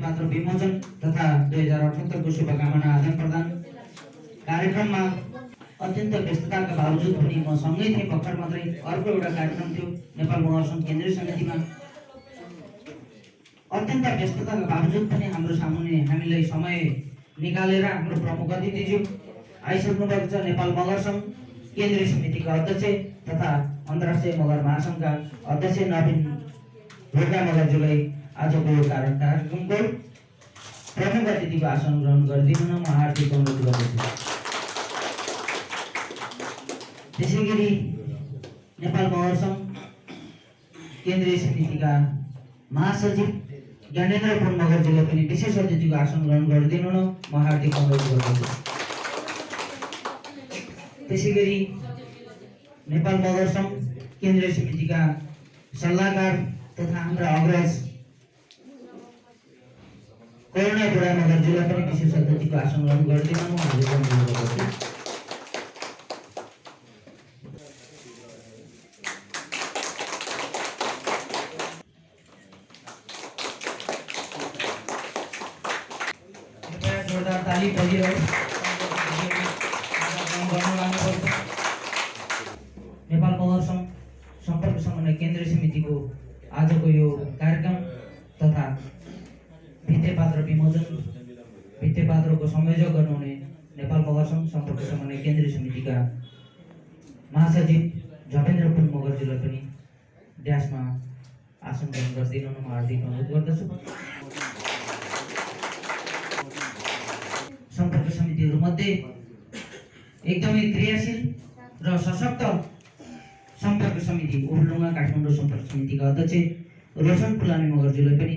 भित्तेपात्र विमोचन तथा 2078 को शुभकामना आदान प्रदान। कार्यक्रममा अत्यन्त व्यस्तताका बावजुद पनि म सँगै थिएँ। भर्खर मात्रै अर्को एउटा कार्यक्रम थियो नेपाल महासङ्घ केन्द्रीय समितिमा। अत्यन्त व्यस्तताका बावजुद पनि हाम्रो सामुन्ने हामीलाई समय निकालेर हाम्रो प्रमुख अतिथिज्यू आइसक्नु भएको छ। नेपाल मगर सङ्घ केन्द्रीय समितिका अध्यक्ष तथा अन्तर्राष्ट्रिय मगर महासङ्घका अध्यक्ष नवीन ढोका मगरज्यूलाई आजको कार्यक्रमको प्रमुख अतिथिको आसन ग्रहण गरिदिनु न म हार्दिक अनुरोध गर्दछु। त्यसैगरी नेपाल मगर सङ्घ केन्द्रीय समितिका महासचिव ज्ञानेन्द्र पुन मगरज्यूलाई पनि विशेष अतिथिको आसन ग्रहण गरिदिनु न म हार्दिक अनुरोध गर्दछु। त्यसैगरी नेपाल मगर सङ्घ केन्द्रीय समितिका सल्लाहकार तथा हाम्रा अग्रज करुणा बुढा मगरज्यूलाई पनि विशेष अतिथिको आसन ग्रहण गरिदिनु म हार्दिक अनुरोध गर्दछु। जोरदार ताली बजिरहोस्। नेपाल मगर सङ्घ सम्पर्क समन्वय केन्द्रीय समितिको आजको यो कार्यक्रम तथा भित्तेपात्र विमोचन भित्तेपात्रको संयोजक गर्नुहुने नेपाल मगर सङ्घ सम्पर्क समन्वय केन्द्रीय समितिका महासचिव झपेन्द्र पुन मगरज्यूलाई पनि ड्यासमा आसन ग्रहण गरिदिनु म हार्दिक अनुरोध गर्दछु। सम्पर्क समितिहरूमध्ये एकदमै क्रियाशील र सशक्त सम्पर्क समिति ओखलढुङ्गा काठमाडौँ सम्पर्क समितिका अध्यक्ष रोशन फुलानी मगरज्यूलाई पनि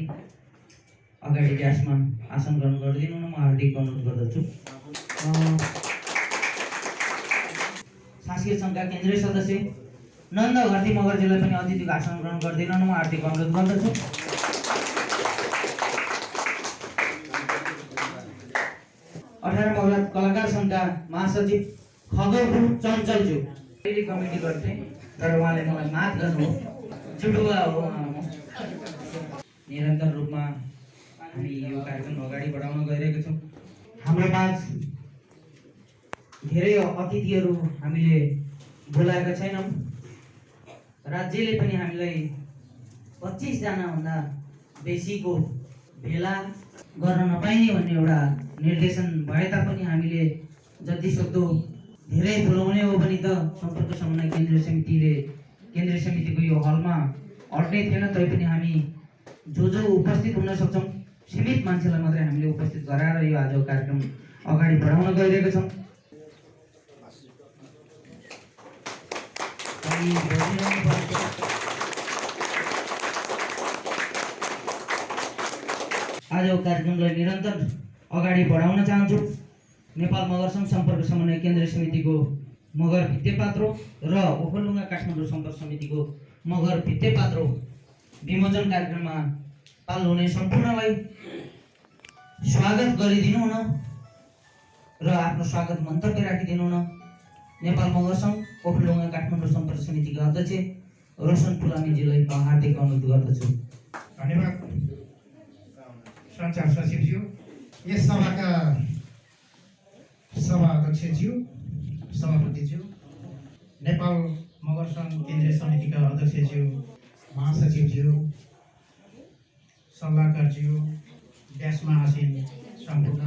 अगाडि ड्यासमा आसन ग्रहण गरिदिनु न म हार्दिक अनुरोध गर्दछु। सांस्कृतिक सङ्घका केन्द्रीय सदस्य नन्द घरती मगरज्यूलाई पनि अतिथिको आसन ग्रहण गरिदिनु न म हार्दिक अनुरोध गर्दछु। अठार मगरा कलाकार सङ्घका महासचिव खगोल चञ्चलज्यू कमिटी गर्थे तर उहाँले मलाई माफ गर्नु जुटुवा हो। निरन्तर रूपमा हामी यो कार्यक्रम अगाडि बढाउन गइरहेका छौँ। हाम्रो माझ धेरै अतिथिहरू हामीले बोलाएका छैनौँ। राज्यले पनि हामीलाई 25 जनाभन्दा बेसीको भेला गर्न नपाइने भन्ने एउटा निर्देशन भए तापनि हामीले जति सक्दो धेरै बोलाउने हो भने त सम्पर्क समन्वय केन्द्रीय समितिको यो हलमा अट्नै थिएन। तैपनि हामी जो उपस्थित हुन सक्छौँ सीमित मान्छेलाई मात्रै हामीले उपस्थित गराएर यो आजको कार्यक्रम अगाडि बढाउन गइरहेका छौँ। आजको कार्यक्रमलाई निरन्तर अगाडि बढाउन चाहन्छु। नेपाल मगर सङ्घ सम्पर्क समन्वय केन्द्रीय समितिको मगर भित्तेपात्रो र ओखलढुङ्गा काठमाडौँ सम्पर्क समितिको मगर भित्तेपात्रो विमोचन कार्यक्रममा पाल्नु हुने सम्पूर्णलाई स्वागत गरिदिनु न र आफ्नो स्वागत मन्तव्य राखिदिनु न नेपाल मगर सङ्घ ओखलढुङ्गा काठमाडौँ सम्पर्क समितिका अध्यक्ष रोशन फुलानीजीलाई म हार्दिक अनुरोध गर्दछु। धन्यवाद सञ्चार सचिवज्यू, यस सभाका सभा अध्यक्षज्यू, सभापतिज्यू, नेपाल मगर सङ्घ केन्द्रीय समितिका अध्यक्षज्यू, महासचिवज्यू, सल्लाहकारज्यू, ड्यासमा आसीन सम्पूर्ण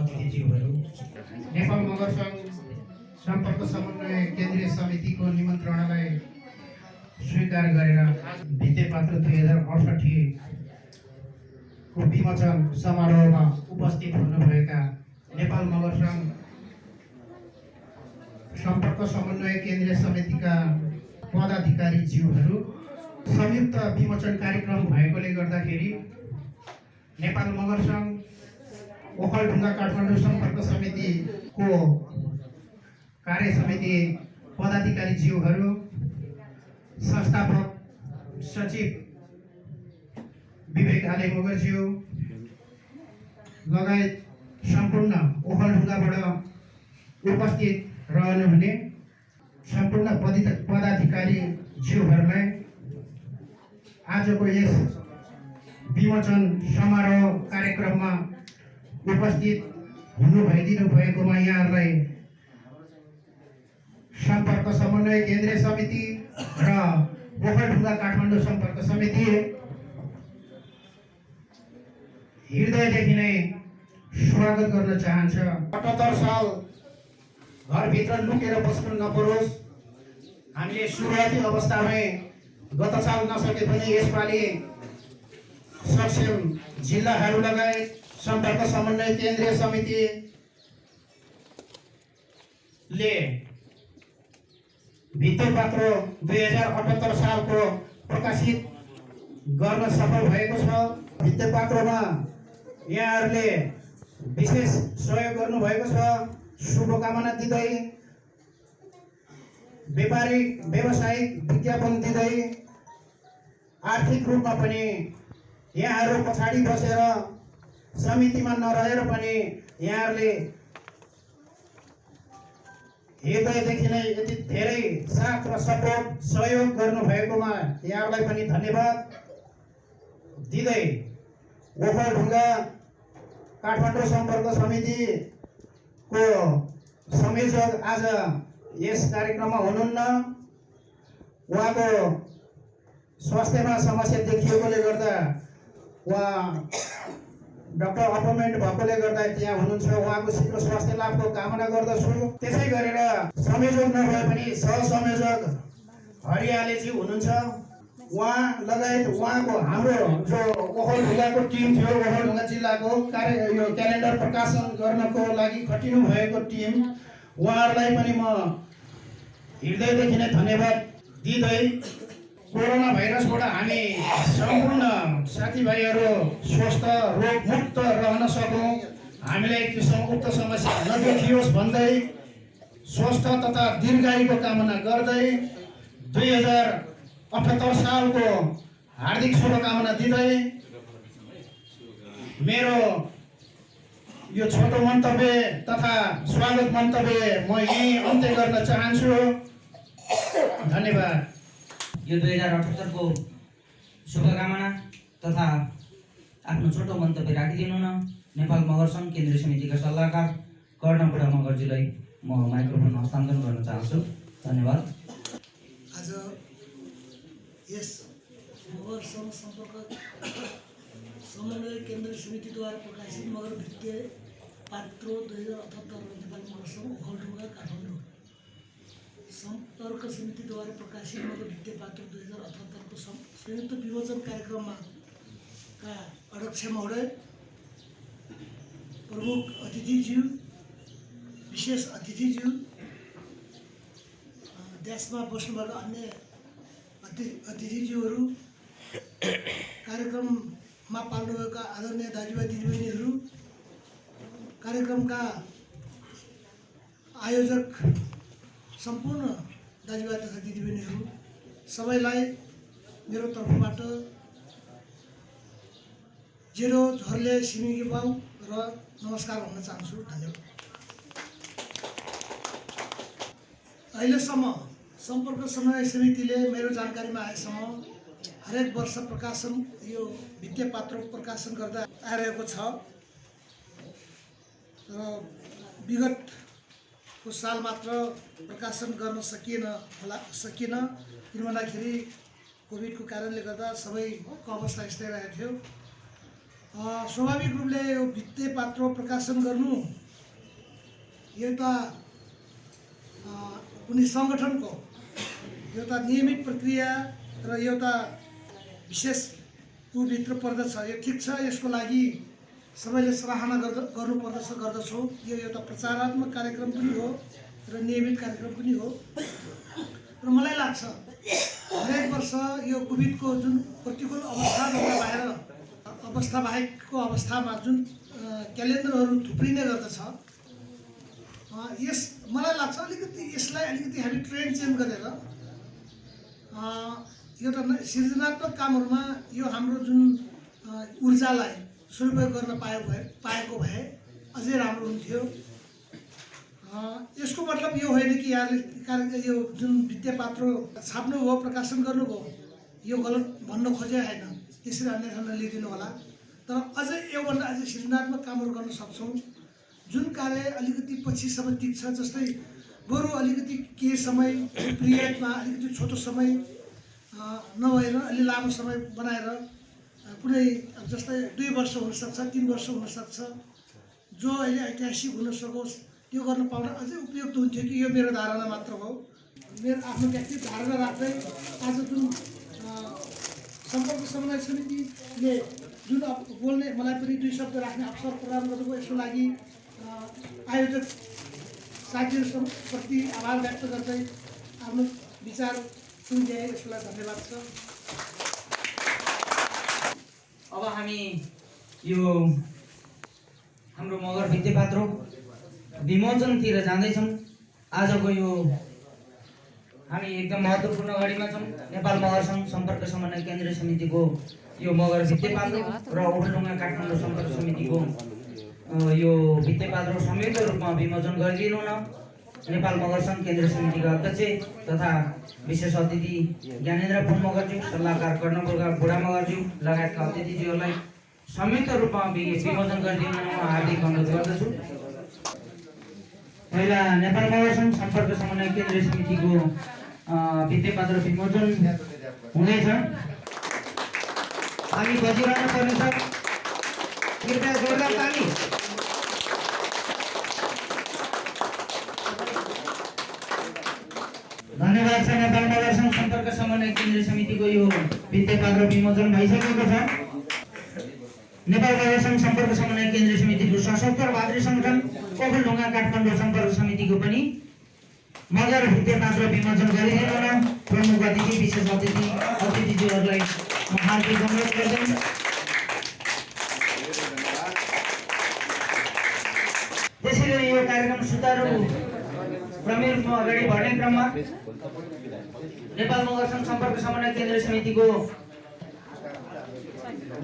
अतिथिज्यूहरू, नेपाल मगर सङ्घ सम्पर्क समन्वय केन्द्रीय समितिको निमन्त्रणालाई स्वीकार गरेर भित्तेपात्र 2068 को विमोचन समारोहमा उपस्थित हुनुभएका नेपाल मगर सङ्घ सम्पर्क समन्वय केन्द्रीय समितिका पदाधिकारीज्यूहरू, संयुक्त विमोचन कार्यक्रम भएकोले गर्दाखेरि नेपाल मगर सङ्घ ओखलढुङ्गा काठमाडौँ सम्पर्क समितिको कार्य समिति पदाधिकारीज्यूहरू, संस्थापक सचिव विवेक आले मगरज्यू लगायत सम्पूर्ण ओखलढुङ्गाबाट उपस्थित रहनुहुने सम्पूर्ण पदाधिकारी ज्यूहरूलाई आजको यस विमोचन समारोह कार्यक्रममा उपस्थित हुनु भइदिनु भएकोमा यहाँहरूलाई सम्पर्क समन्वय केन्द्रीय समिति र ओखलढुङ्गा काठमाडौँ सम्पर्क समिति हृदयदेखि नै स्वागत गर्न चाहन्छ। 78 साल घरभित्र लुकेर बस्नु नपरोस्। हामीले सुरुवाती अवस्थामै गत साल नसके पनि यसपालि सक्षम जिल्लाहरू लगायत सम्पर्क समन्वय केन्द्रीय समितिले भित्तेपात्रो 2078 सालको प्रकाशित गर्न सफल भएको छ। भित्तेपात्रोमा यहाँहरूले विशेष सहयोग गर्नुभएको छ। शुभकामना दिँदै व्यापारिक व्यावसायिक विज्ञापन दिँदै आर्थिक रूपमा पनि यहाँहरू पछाडि बसेर समितिमा नरहेर पनि यहाँहरूले हृदयदेखि नै यति धेरै साथ र सपोर्ट सहयोग गर्नुभएकोमा यहाँहरूलाई पनि धन्यवाद दिँदै ओखलढुङ्गा काठमाडौँ सम्पर्क समितिको संयोजक आज यस कार्यक्रममा हुनुहुन्न। उहाँको स्वास्थ्यमा समस्या देखिएकोले गर्दा उहाँ डाक्टर अपॉइन्टमेन्ट भएकोले गर्दा त्यहाँ हुनुहुन्छ। उहाँको शीघ्र स्वास्थ्य लाभको कामना गर्दछु। त्यसै गरेर संयोजक नभए पनि सहसंयोजक हरियालेजी हुनुहुन्छ। उहाँ लगायत उहाँको हाम्रो जो ओखलढुङ्गाको टिम थियो, ओखलढुङ्गा जिल्लाको यो क्यालेन्डर प्रकाशन गर्नको लागि खटिनु भएको टिम, उहाँहरूलाई पनि म हृदयदेखि नै धन्यवाद दिँदै कोरोना भाइरसबाट हामी सम्पूर्ण साथीभाइहरू स्वस्थ रोगमुक्त रहन सकौँ, हामीलाई उक्त समस्या नदेखियोस् भन्दै स्वस्थ तथा दीर्घायुको कामना गर्दै 2078 सालको हार्दिक शुभकामना दिँदै मेरो यो छोटो मन्तव्य तथा स्वागत मन्तव्य म यही अन्त्य गर्न चाहन्छु। धन्यवाद। यो 2078 को शुभकामना तथा आफ्नो छोटो मन्तव्य राखिदिनु न। नेपाल मगर सङ्घ केन्द्रीय समितिका सल्लाहकार कर्णपुरा मगरजीलाई म माइक्रोफोन हस्तान्तरण गर्न चाहन्छु। धन्यवाद। आज यस मगर सङ्घ सम्पर्क समन्वय केन्द्रीय समितिद्वारा प्रकाशित मगर भित्ते पात्रो 2078 नेपाल मगर सङ्घ ओखलढुङ्गा काठमाडौँ सम्पर्क समितिद्वारा प्रकाशित मगर भित्ते पात्रो 2078 को संयुक्त विमोचन कार्यक्रममा का अध्यक्ष महोदय, प्रमुख अतिथिज्यू, विशेष अतिथिज्यू, देशमा बस्नुभएका अन्य अतिथिज्यूहरू, कार्यक्रममा पाल्नुभएका आदरणीय दाजुभाइ दिदीबहिनीहरू, कार्यक्रमका आयोजक सम्पूर्ण दाजुभाइ तथा दिदीबहिनीहरू सबैलाई मेरो तर्फबाट जेरो झर्ले छिमेकी बाउ र नमस्कार भन्न चाहन्छु। धन्यवाद। अहिलेसम्म सम्पर्क समन्वय समितिले मेरो जानकारीमा आएसम्म हरेक वर्ष प्रकाशन यो भित्ते पात्रो प्रकाशन गर्दा आइरहेको छ र विगतको साल मात्र प्रकाशन गर्न सकिएन किन भन्दाखेरि कोभिडको कारणले गर्दा सबैको अवस्था यस्तै रहेको थियो। स्वाभाविक रूपले यो भित्ते पात्रो प्रकाशन गर्नु एउटा कुनै सङ्गठनको एउटा नियमित प्रक्रिया र एउटा विशेष भित्र पर्दछ। यो ठिक छ, यसको लागि सबैले सराहना गर्दछौँ। यो एउटा प्रचारात्मक कार्यक्रम पनि हो र नियमित कार्यक्रम पनि हो र मलाई लाग्छ हरेक वर्ष यो कोभिडको जुन प्रतिकूल अवस्था बाहेकको अवस्थामा जुन क्यालेन्डरहरू थुप्रिने गर्दछ, मलाई लाग्छ यसलाई अलिकति हामी ट्रेन्ड चेन्ज गरेर एउटा सृजनात्मक कामहरूमा यो हाम्रो जुन ऊर्जालाई सदुपयोग गर्न पाएको भए अझै राम्रो हुन्थ्यो। यसको मतलब यो होइन कि यहाँले यो जुन भित्ते पात्रो छाप्नुभयो, प्रकाशन गर्नुभयो, यो गलत भन्न खोजे होइन। त्यसरी अन्यथा नलिदिनु होला। तर अझै योभन्दा अझै सृजनात्मक कामहरू गर्न सक्छौँ। जुन कार्य अलिकति पछिसम्म टिक्छ, जस्तै बरु अलिकति केही समय पिरियडमा अलिकति छोटो समय नभएर अलि लामो समय बनाएर कुनै जस्तै 2 वर्ष हुनसक्छ, 3 वर्ष हुनसक्छ, जो अहिले ऐतिहासिक हुन सकोस् त्यो गर्न पाउन अझै उपयुक्त हुन्थ्यो कि यो मेरो धारणा मात्र हो। मेरो आफ्नो व्यक्तिगत धारणा राख्दै आज जुन सम्पर्क समन्वय समितिले जुन बोल्ने मलाई पनि 2 शब्द राख्ने अवसर प्रदान गर्नुभयो, यसको लागि आयोजक साथीहरूप्रति आभार व्यक्त गर्दै आफ्नो विचार सुनिदिए यसको लागि धन्यवाद छ। अब हामी यो हाम्रो मगर भित्तेपात्रो विमोचनतिर जाँदैछौँ। आजको यो हामी एकदम महत्त्वपूर्ण घडीमा छौँ। नेपाल मगर सङ्घ सम्पर्क समन्वय केन्द्रीय समितिको यो मगर भित्तेपात्रो र ओखलढुङ्गा काठमाडौँ सम्पर्क समितिको यो भित्तेपात्रो संयुक्त रूपमा विमोचन गरिदिनु न नेपाल मगर सङ्घ केन्द्रीय समितिका अध्यक्ष तथा विशेष अतिथि ज्ञानेन्द्र पुन मगरज्यू, सल्लाहकार कर्णपुरका बुढा मगरज्यू लगायतका अतिथिज्यूहरूलाई संयुक्त रूपमा विमोचन गरिदिनु म हार्दिक अनुरोध गर्दछु। पहिला नेपाल मगर सङ्घ सम्पर्क समन्वय केन्द्रीय समितिको भित्तेपात्रो विमोचन हुँदैछ। हामी बजिरहनु पर्नेछ। कृपया जोरदार ताली। धन्यवाद छ। नेपाल मगर सङ्घ सम्पर्क समन्वय केन्द्रीय समितिको यो भित्तेपात्रो विमोचन भइसकेको छ। नेपाल मगर सङ्घ सम्पर्क समन्वय केन्द्रीय समितिको सशस्त्र भातृ सङ्गठन ओखलढुङ्गा काठमाडौँ सम्पर्क समितिको पनि मगर भित्तेपात्रो विमोचन गरिदिनु न प्रमुख अतिथि विशेष अतिथिज्यूहरूलाई म हार्दिक अनुरोध गर्छु। त्यसैगरी यो कार्यक्रम सुचारू क्रमिक रूपमा अगाडि बढ्ने क्रममा नेपाल मगर सङ्घ सम्पर्क समन्वय केन्द्रीय समितिको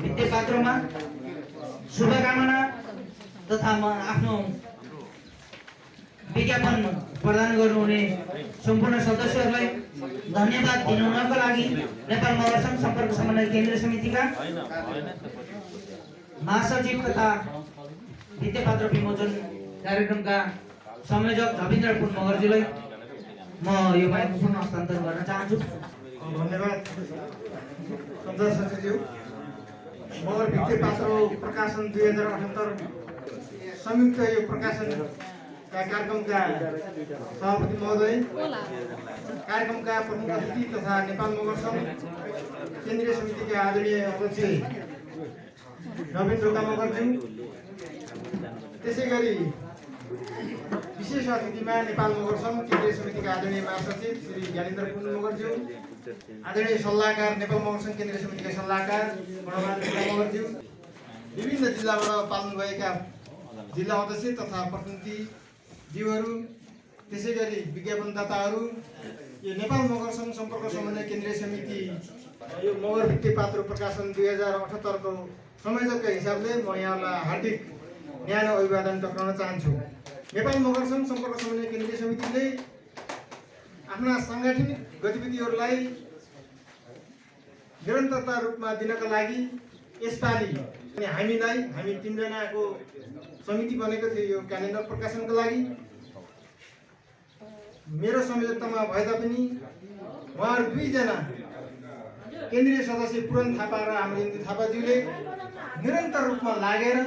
भित्तेपात्रोमा शुभकामना तथा म आफ्नो विज्ञापन प्रदान गर्नुहुने सम्पूर्ण सदस्यहरूलाई धन्यवाद दिनुका लागि नेपाल मगर सङ्घ सम्पर्क समन्वय केन्द्रीय समितिका महासचिव तथा भित्तेपात्र विमोचन कार्यक्रमका संयोजक रविन्द्र पुन मगरज्यूलाई म यो माइक्रोफोन हस्तान्तरण गर्न चाहन्छु। धन्यवाद सञ्चार सचिवज्यू। मगर भित्तेपात्रो प्रकाशन 2078 संयुक्त यो प्रकाशनका कार्यक्रमका सभापति महोदय, कार्यक्रमका प्रमुख अतिथि तथा नेपाल मगर सङ्घ केन्द्रीय समितिका आदरणीय अध्यक्ष रविन्द्र मगरज्यू, त्यसै गरी विशेष अतिथिमा नेपाल मगर सङ्घ केन्द्रीय समितिका आदरणीय महासचिव श्री ज्ञानेन्द्र पुन मगरज्यू, आदरणीय सल्लाहकार नेपाल मगर सङ्घ केन्द्रीय समितिका सल्लाहकार बडा मगरज्यू, विभिन्न जिल्लाबाट पाल्नुभएका जिल्ला अध्यक्ष तथा प्रतिनिधिज्यूहरू, त्यसै गरी विज्ञापनदाताहरू, यो नेपाल मगर सङ्घ सम्पर्क समन्वय केन्द्रीय समिति यो मगर भित्तेपात्रो प्रकाशन 2078 को संयोजकका हिसाबले म यहाँलाई हार्दिक न्यानो अभिवादन टक्राउन चाहन्छु। नेपाल मगर सङ्घ सम्पर्क समन्वय केन्द्रीय समितिले आफ्ना साङ्गठनिक गतिविधिहरूलाई निरन्तरता रूपमा दिनका लागि यसपालि हामी 3 जनाको समिति बनेको थियो यो क्यालेन्डर प्रकाशनको लागि। मेरो संयोजकतामा भए तापनि उहाँहरू 2 जना केन्द्रीय सदस्य पुरन थापा र हाम्रो इन्दु थापाज्यूले निरन्तर रूपमा लागेर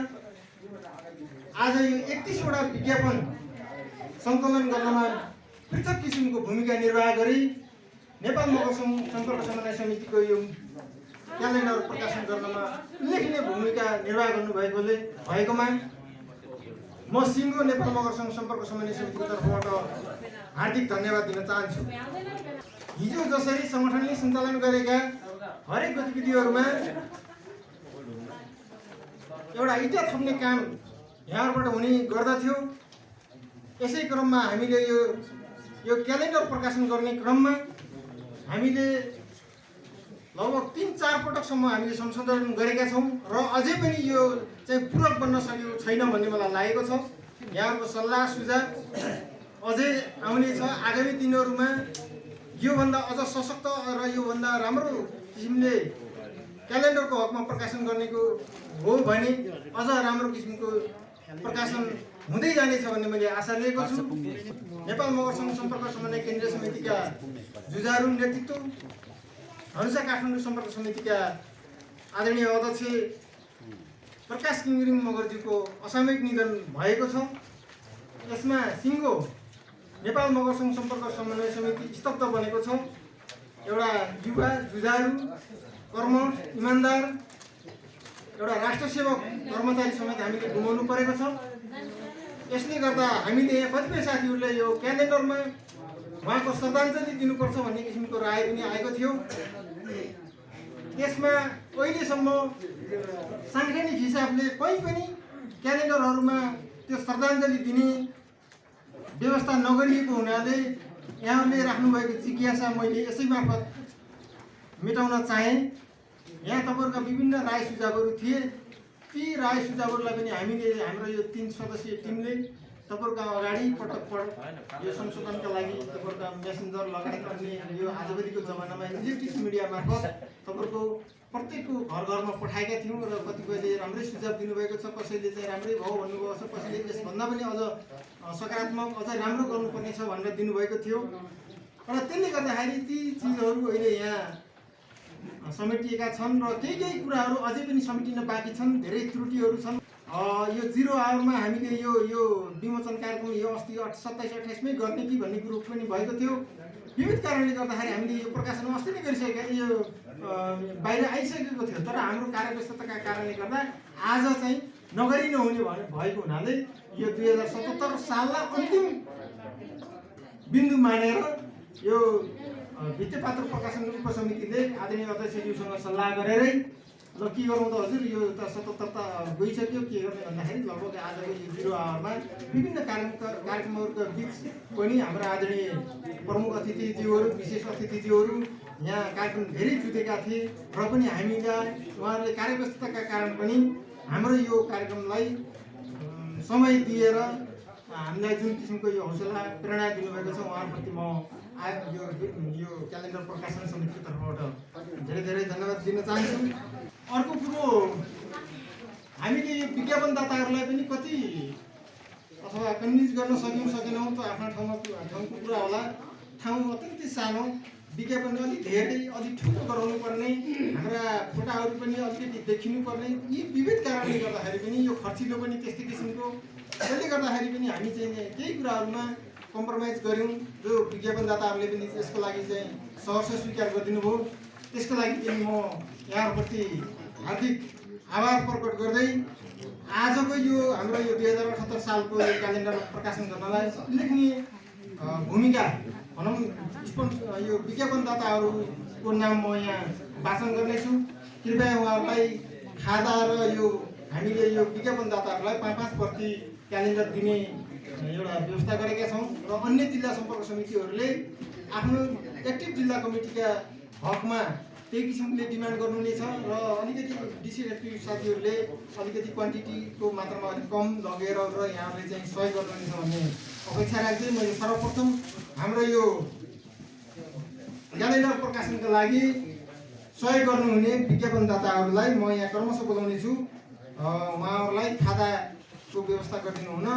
आज यो 31 वटा विज्ञापन सङ्कलन गर्नमा पृथक किसिमको भूमिका निर्वाह गरी नेपाल मगर सङ्घ सम्पर्क समन्वय समितिको यो क्यालेन्डर प्रकाशन गर्नमा उल्लेखनीय भूमिका निर्वाह भएकोमा म सिङ्गो नेपाल मगर सङ्घ सम्पर्क समन्वय समितिको तर्फबाट हार्दिक धन्यवाद दिन चाहन्छु। हिजो जसरी सङ्गठनले सञ्चालन गरेका हरेक गतिविधिहरूमा एउटा इटा थप्ने काम यहाँबाट हुने गर्दथ्यो। यसै क्रममा हामीले यो क्यालेन्डर प्रकाशन गर्ने क्रममा हामीले लगभग 3-4 पटकसम्म हामीले संशोधन गरेका छौँ र अझै पनि यो चाहिँ पूरक बन्न सकेको छैन भन्ने मलाई लागेको छ। यहाँहरूको सल्लाह सुझाव अझै आउने छ। आगामी दिनहरूमा योभन्दा अझ सशक्त र योभन्दा राम्रो किसिमले क्यालेन्डरको हकमा प्रकाशन गर्नेको हो भने अझ राम्रो किसिमको प्रकाशन हुँदै जानेछ भन्ने मैले आशा लिएको छु। नेपाल मगर सङ्घ सम्पर्क समन्वय केन्द्रीय समितिका जुझारु नेतृत्व, हनुसा काठमाडौँ सम्पर्क समितिका आदरणीय अध्यक्ष प्रकाश किङ्गिरिङ मगरज्यूको असामयिक निधन भएको छ। यसमा सिङ्गो नेपाल मगर सङ्घ सम्पर्क समन्वय समिति स्तब्ध बनेको छ। एउटा युवा जुझारु कर्मठ इमान्दार एउटा राष्ट्रसेवक कर्मचारी समेत हामीले गुमाउनु परेको छ। यसले गर्दा हामीले यहाँ कतिपय साथीहरूले यो क्यालेन्डरमा उहाँको श्रद्धाञ्जली दिनुपर्छ भन्ने किसिमको राय पनि आएको थियो। त्यसमा अहिलेसम्म साङ्गठनिक हिसाबले कहीँ पनि क्यालेन्डरहरूमा त्यो श्रद्धाञ्जली दिने व्यवस्था नगरिएको हुनाले यहाँहरूले राख्नुभएको जिज्ञासा मैले यसै मार्फत मेटाउन चाहेँ। यहाँ तपाईँहरूका विभिन्न राय सुझावहरू थिए, ती राय सुझावहरूलाई पनि हामीले हाम्रो यो 3 सदस्यीय टिमले तपाईँहरूका अगाडि पटक यो संशोधनका लागि तपाईँहरूका मेसेन्जर लगायत अन्य यो आजभोलिको जमानामा इलेक्ट्रिक मिडिया मार्फत तपाईँहरूको प्रत्येकको घर घरमा पठाएका थियौँ र कतिपयले राम्रै सुझाव दिनुभएको छ, कसैले चाहिँ राम्रै भयो भन्नुभएको छ, कसैले यसभन्दा पनि अझ सकारात्मक अझ राम्रो गर्नुपर्ने छ भनेर दिनुभएको थियो। र त्यसले गर्दाखेरि ती चिजहरू अहिले यहाँ समेटिएका छन् र केही कुराहरू अझै पनि समेटिन बाँकी छन्, धेरै त्रुटिहरू छन्। यो 0 आवरमा हामीले यो विमोचन कार्यक्रम यो अस्ति 27-28 मै गर्ने कि भन्ने कुरो पनि भएको थियो। विविध कारणले गर्दाखेरि हामीले यो प्रकाशन अस्ति नै गरिसकेका यो बाहिर आइसकेको थियो, तर हाम्रो कार्यव्यस्तताका कारणले गर्दा आज चाहिँ नगरी नहुने भएको हुनाले यो 2077 साललाई अन्तिम बिन्दु मानेर यो भित्तेपात्र प्रकाशन उपसमितिले आदरणीय अध्यक्षज्यूसँग सल्लाह गरेरै ल के गरौँ त हजुर, यो त 77 त गइसक्यो, के गर्ने भन्दाखेरि लगभग आजको यो 0 आवरमा विभिन्न कार्यक्रमहरूका बिच पनि हाम्रा आदरणीय प्रमुख अतिथिज्यूहरू विशेष अतिथिज्यूहरू यहाँ कार्यक्रम धेरै जुटेका थिए र पनि हामीलाई उहाँहरूले कार्यव्यस्तताका कारण पनि हाम्रो यो कार्यक्रमलाई समय दिएर हामीलाई जुन किसिमको यो हौसला प्रेरणा दिनुभएको छ उहाँहरूप्रति म यो क्यालेन्डर प्रकाशन समितिको तर्फबाट धेरै धन्यवाद दिन चाहन्छु। अर्को कुरो, हामीले यो विज्ञापनदाताहरूलाई पनि कति अथवा कन्भिन्स गर्न सकेनौँ त आफ्ना ठाउँको कुरा होला। ठाउँ अत्यन्तै सानो, विज्ञापन अलिक धेरै अलिक ठुलो गराउनु पर्ने, हाम्रा फोटाहरू पनि अलिकति देखिनु पर्ने, यी विविध कारणले गर्दाखेरि पनि यो खर्चिलो पनि त्यस्तै किसिमको, त्यसले गर्दाखेरि पनि हामी चाहिँ केही कुराहरूमा कम्प्रोमाइज गऱ्यौँ। जो विज्ञापनदाताहरूले पनि यसको लागि चाहिँ सहर्ष स्वीकार गरिदिनु भयो, त्यसको लागि पनि म यहाँहरूप्रति हार्दिक आभार प्रकट गर्दै आजको यो हाम्रो यो 2078 सालको यो क्यालेन्डर प्रकाशन गर्नलाई उल्लेखनीय भूमिका भनौँ यो विज्ञापनदाताहरूको नाम म यहाँ वाचन गर्नेछु। कृपया उहाँहरूलाई खादा र यो हामीले यो विज्ञापनदाताहरूलाई 5-5 प्रति क्यालेन्डर दिने एउटा व्यवस्था गरेका छौँ र अन्य जिल्ला सम्पर्क समितिहरूले आफ्नो एक्टिभ जिल्ला कमिटीका हकमा त्यही किसिमले डिमान्ड गर्नुहुनेछ र अलिकति डिसिएक्टिभ साथीहरूले अलिकति क्वान्टिटीको मात्रामा अलिक कम लगेर र यहाँले चाहिँ सहयोग गर्नुहुनेछ भन्ने अपेक्षा राख्दै मैले सर्वप्रथम हाम्रो यो क्यालेन्डर प्रकाशनका लागि सहयोग गर्नुहुने विज्ञापनदाताहरूलाई म यहाँ क्रमशः बोलाउनेछु। उहाँहरूलाई खादाको व्यवस्था गरिदिनु हुन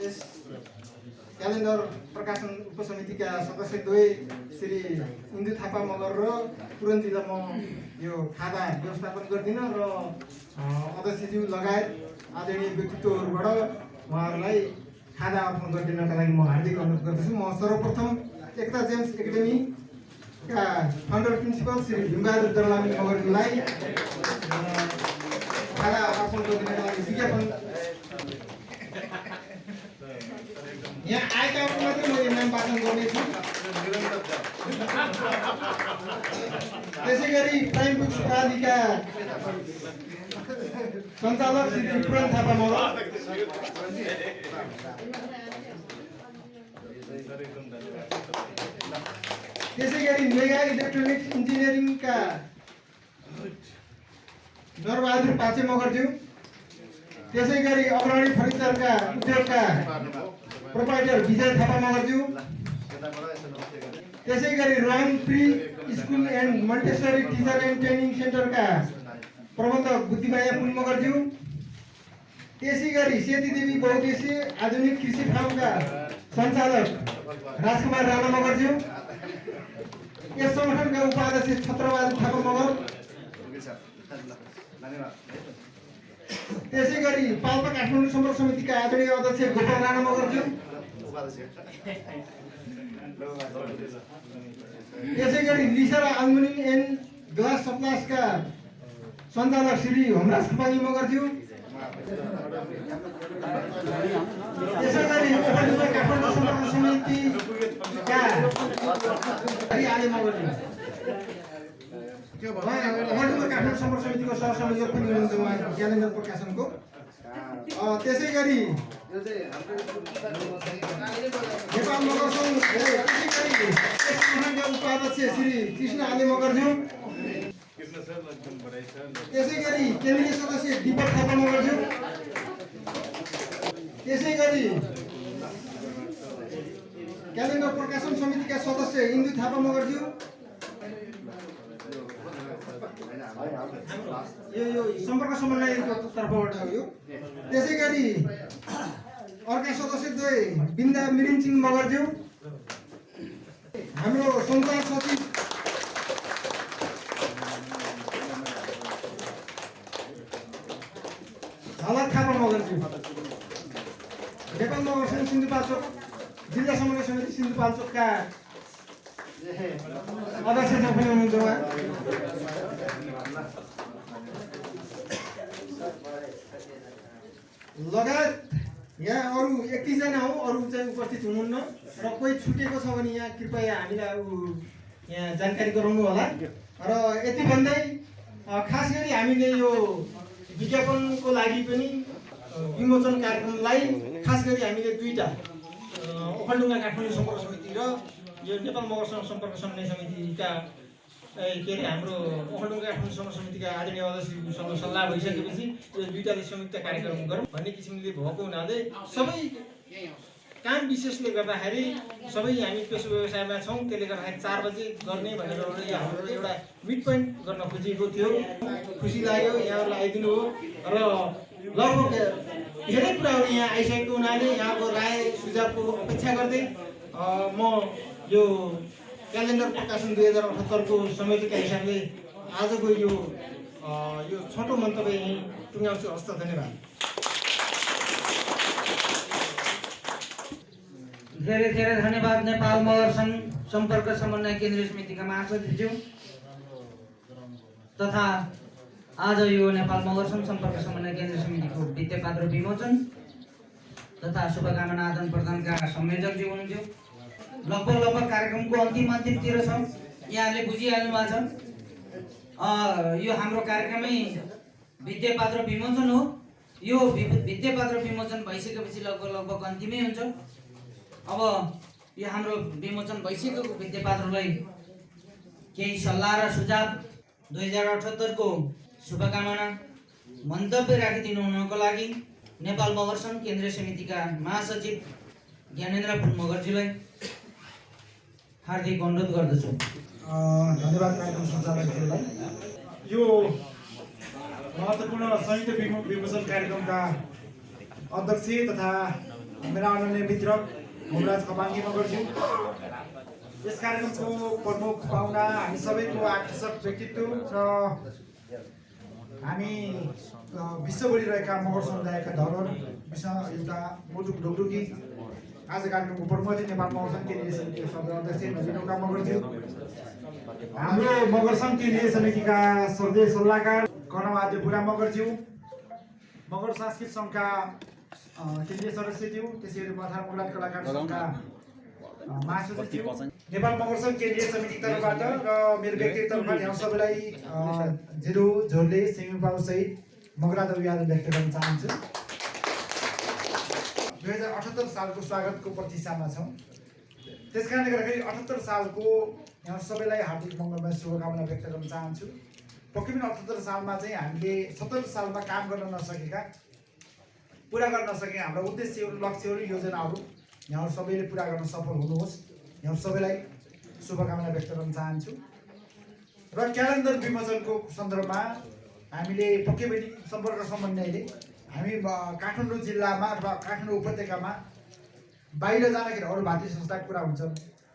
यस क्यालेन्डर प्रकाशन उपसमितिका सदस्यद्वय श्री इन्दु थापा मगर र पुरन जिल्ला म यो खादा व्यवस्थापन गर्दिन र अध्यक्षज्यू लगायत आदरणीय व्यक्तित्वहरूबाट उहाँहरूलाई खादा अर्पण गरिदिनका लागि म हार्दिक अनुरोध गर्दछु। म सर्वप्रथम एकता जेम्स एकाडेमीका फाउन्डर प्रिन्सिपल श्री भीमबहादुर दर्लामी मगरज्यूलाई खादा अर्पण गरिदिनका लागि विज्ञापन यहाँ आएकाहरू मात्रै मैले नाम वाचन गर्नेछु। त्यसै गरी प्राइम बुक्स प्राधिका सञ्चालक श्री पुरन थापा मगर, त्यसै गरी मेगा इलेक्ट्रोनिक्स इन्जिनियरिङका नरबहादुर पाचे मगरज्यू, त्यसै गरी अग्रणी फर्निचरका उद्योगका प्रोपाइटर विजय थापा मगरज्यू, त्यसै गरी रङ free school and montessori teacher and training सेन्टरका प्रबन्धक बुद्धिमाया पुन मगरज्यू, त्यसै गरी सेतीदेवी बहुद्देश्य आधुनिक कृषि फार्मका सञ्चालक राजकुमार राणा मगरज्यू, यस संगठनका उपाध्यक्ष छत्रबहादुर थापा मगर, त्यसै गरी पाल्पा काठमाडौँ सम्पर्क समितिका आदरणीय अध्यक्ष गोपाल राणा मगरज्यू, त्यसै गरी लिसरा एल्युमिनियम एन्ड ग्लास सप्लायर्सका सञ्चालक श्री होमराज खपानी मगरज्यू, त्यसै गरी ओखलढुङ्गा काठमाडौँ सम्पर्क समितिका आले मगरज्यू, ओखलढुङ्गा काठमाडौँ सम्पर्क समितिको सहसंयोजक पनि हुनुहुन्छ उहाँ ज्ञानेन्द्र प्रकाशनको। त्यसै गरी नेपाल मगर सङ्घ त्यसै गरी यस संगठनका उपाध्यक्ष श्री कृष्ण आले मगरज्यू, त्यसै गरी केन्द्रीय सदस्य दीपक थापा मगरज्यू, त्यसै गरी क्यालेन्डर प्रकाशन समितिका सदस्य इन्दु थापा मगरज्यू, यो सम्पर्क समन्वयको तर्फबाट हो यो। त्यसै गरी अर्का सदस्य द्वय बिन्दा मिरिनसिंह मगरज्यू, हाम्रो सञ्चालक सचिव झलक थापा मगरज्यू, नेपाल मगर सङ्घ सिन्धुपाल्चोक जिल्ला समन्वय समिति सिन्धुपाल्चोकका अध्यक्ष पनि हुनुहुन्छ उहाँ। लगायत यहाँ अरू 31 जना हो, अरू चाहिँ उपस्थित हुनुहुन्न र कोही छुटेको छ भने यहाँ कृपया हामीलाई यहाँ जानकारी गराउनु होला। र यति भन्दै खास गरी हामीले यो विज्ञापनको लागि पनि विमोचन कार्यक्रमलाई खास गरी हामीले दुईटा ओखलढुङ्गा काठमाडौँ सम्पर्क समिति र यो नेपाल मगर सम्पर्क समन्वय समितिका के अरे हाम्रो ओखलढुङ्गा काठमाडौँ सम्पर्क समितिका आदरणीय अध्यक्षसँग सल्लाह भइसकेपछि यो दुईटाले संयुक्त कार्यक्रम गरौँ भन्ने किसिमले भएको हुनाले सबै काम विशेषले गर्दाखेरि सबै हामी पेशा व्यवसायमा छौँ, त्यसले गर्दाखेरि 4 बजे गर्ने भनेर हाम्रो एउटा मिड पोइन्ट गर्न खोजिएको थियो। खुसी लाग्यो यहाँहरूलाई आइदिनु हो र लगभग धेरै कुराहरू यहाँ आइसकेको हुनाले यहाँको राय सुझावको अपेक्षा गर्दै म यो क्यालेन्डर प्रकाशन 2078 को समितिका हिसाबले आजको यो छोटो मन्तव्य यहीँ टुङ्ग्याउँछु। हस्त धन्यवाद। धेरै धेरै धन्यवाद नेपाल मगर सङ्घ सम्पर्क समन्वय केन्द्रीय समितिका महासचिवज्यू तथा आज यो नेपाल मगर सङ्घ सम्पर्क समन्वय केन्द्रीय समितिको भित्तेपात्र विमोचन तथा शुभकामना आदान प्रदानका संयोजकज्यू हुनुहुन्थ्यो। लगभग कार्यक्रमको अन्तिमतिर छ, यहाँले बुझिहाल्नु भएको छ। यो हाम्रो कार्यक्रमै भित्तेपात्र विमोचन हो। यो भित्तेपात्र विमोचन भइसकेपछि लगभग अन्तिमै हुन्छ। अब यो हाम्रो विमोचन भइसकेको भित्तेपात्रलाई केही सल्लाह र सुझाव 2078 को शुभकामना मन्तव्य राखिदिनु हुनको लागि नेपाल मगर सङ्घ केन्द्रीय समितिका महासचिव ज्ञानेन्द्र पुन मगरज्यूलाई हार्दिक अनुरोध गर्दछु। धन्यवाद कार्यक्रम सञ्चालकज्यूलाई। यो महत्त्वपूर्ण संयुक्त विमोचन कार्यक्रमका अध्यक्ष तथा मेरा आदरणीय मित्र होमराज खपानी मगरज्यू, यस कार्यक्रमको प्रमुख पाहुना हामी सबैको आकर्षक व्यक्तित्व र हामी विश्वभरि रहेका मगर समुदायका धरोहर विषय एउटा मुटुक ढोकढुकी आज कार्यक्रमको प्रमुख अतिथि नेपाल मगर सङ्घ केन्द्रीय समितिको सदस्य अध्यक्ष नजिनौका मगरज्यू, हाम्रो मगर सङ्घ केन्द्रीय समितिका सर्वेय सल्लाहकार कर्णवाद्य बुढा मगरज्यू, मगर सांस्कृतिक सङ्घका केन्द्रीय सदस्यज्यू, त्यसै गरी मथार मुगलाट कलाकार सङ्घका महासचिव, नेपाल मगर सङ्घ केन्द्रीय समिति तर्फबाट र मेरो व्यक्तिगत तर्फबाट यहाँ सबैलाई जेरो झोले सिङ्गुपाउ सहित मगरा दौयाद व्यक्त गर्न चाहन्छु। 2078 सालको स्वागतको प्रतीक्षामा छौँ। त्यस कारणले गर्दाखेरि 78 सालको यहाँ सबैलाई हार्दिक मङ्गलमय शुभकामना व्यक्त गर्न चाहन्छु। पक्कै पनि 78 सालमा चाहिँ हामीले 70 सालमा काम गर्न नसकेका, पुरा गर्न नसकेका हाम्रा उद्देश्यहरू, लक्ष्यहरू, योजनाहरू यहाँ सबैले पुरा गर्न सफल हुनुहोस्। यहाँ सबैलाई शुभकामना व्यक्त गर्न चाहन्छु। र क्यालेन्डर विमोचनको सन्दर्भमा हामीले पक्कै पनि सम्पर्क समन्वयले हामी काठमाडौँ जिल्लामा अथवा काठमाडौँ उपत्यकामा बाहिर जाँदाखेरि अरू भारतीय संस्थाको कुरा हुन्छ,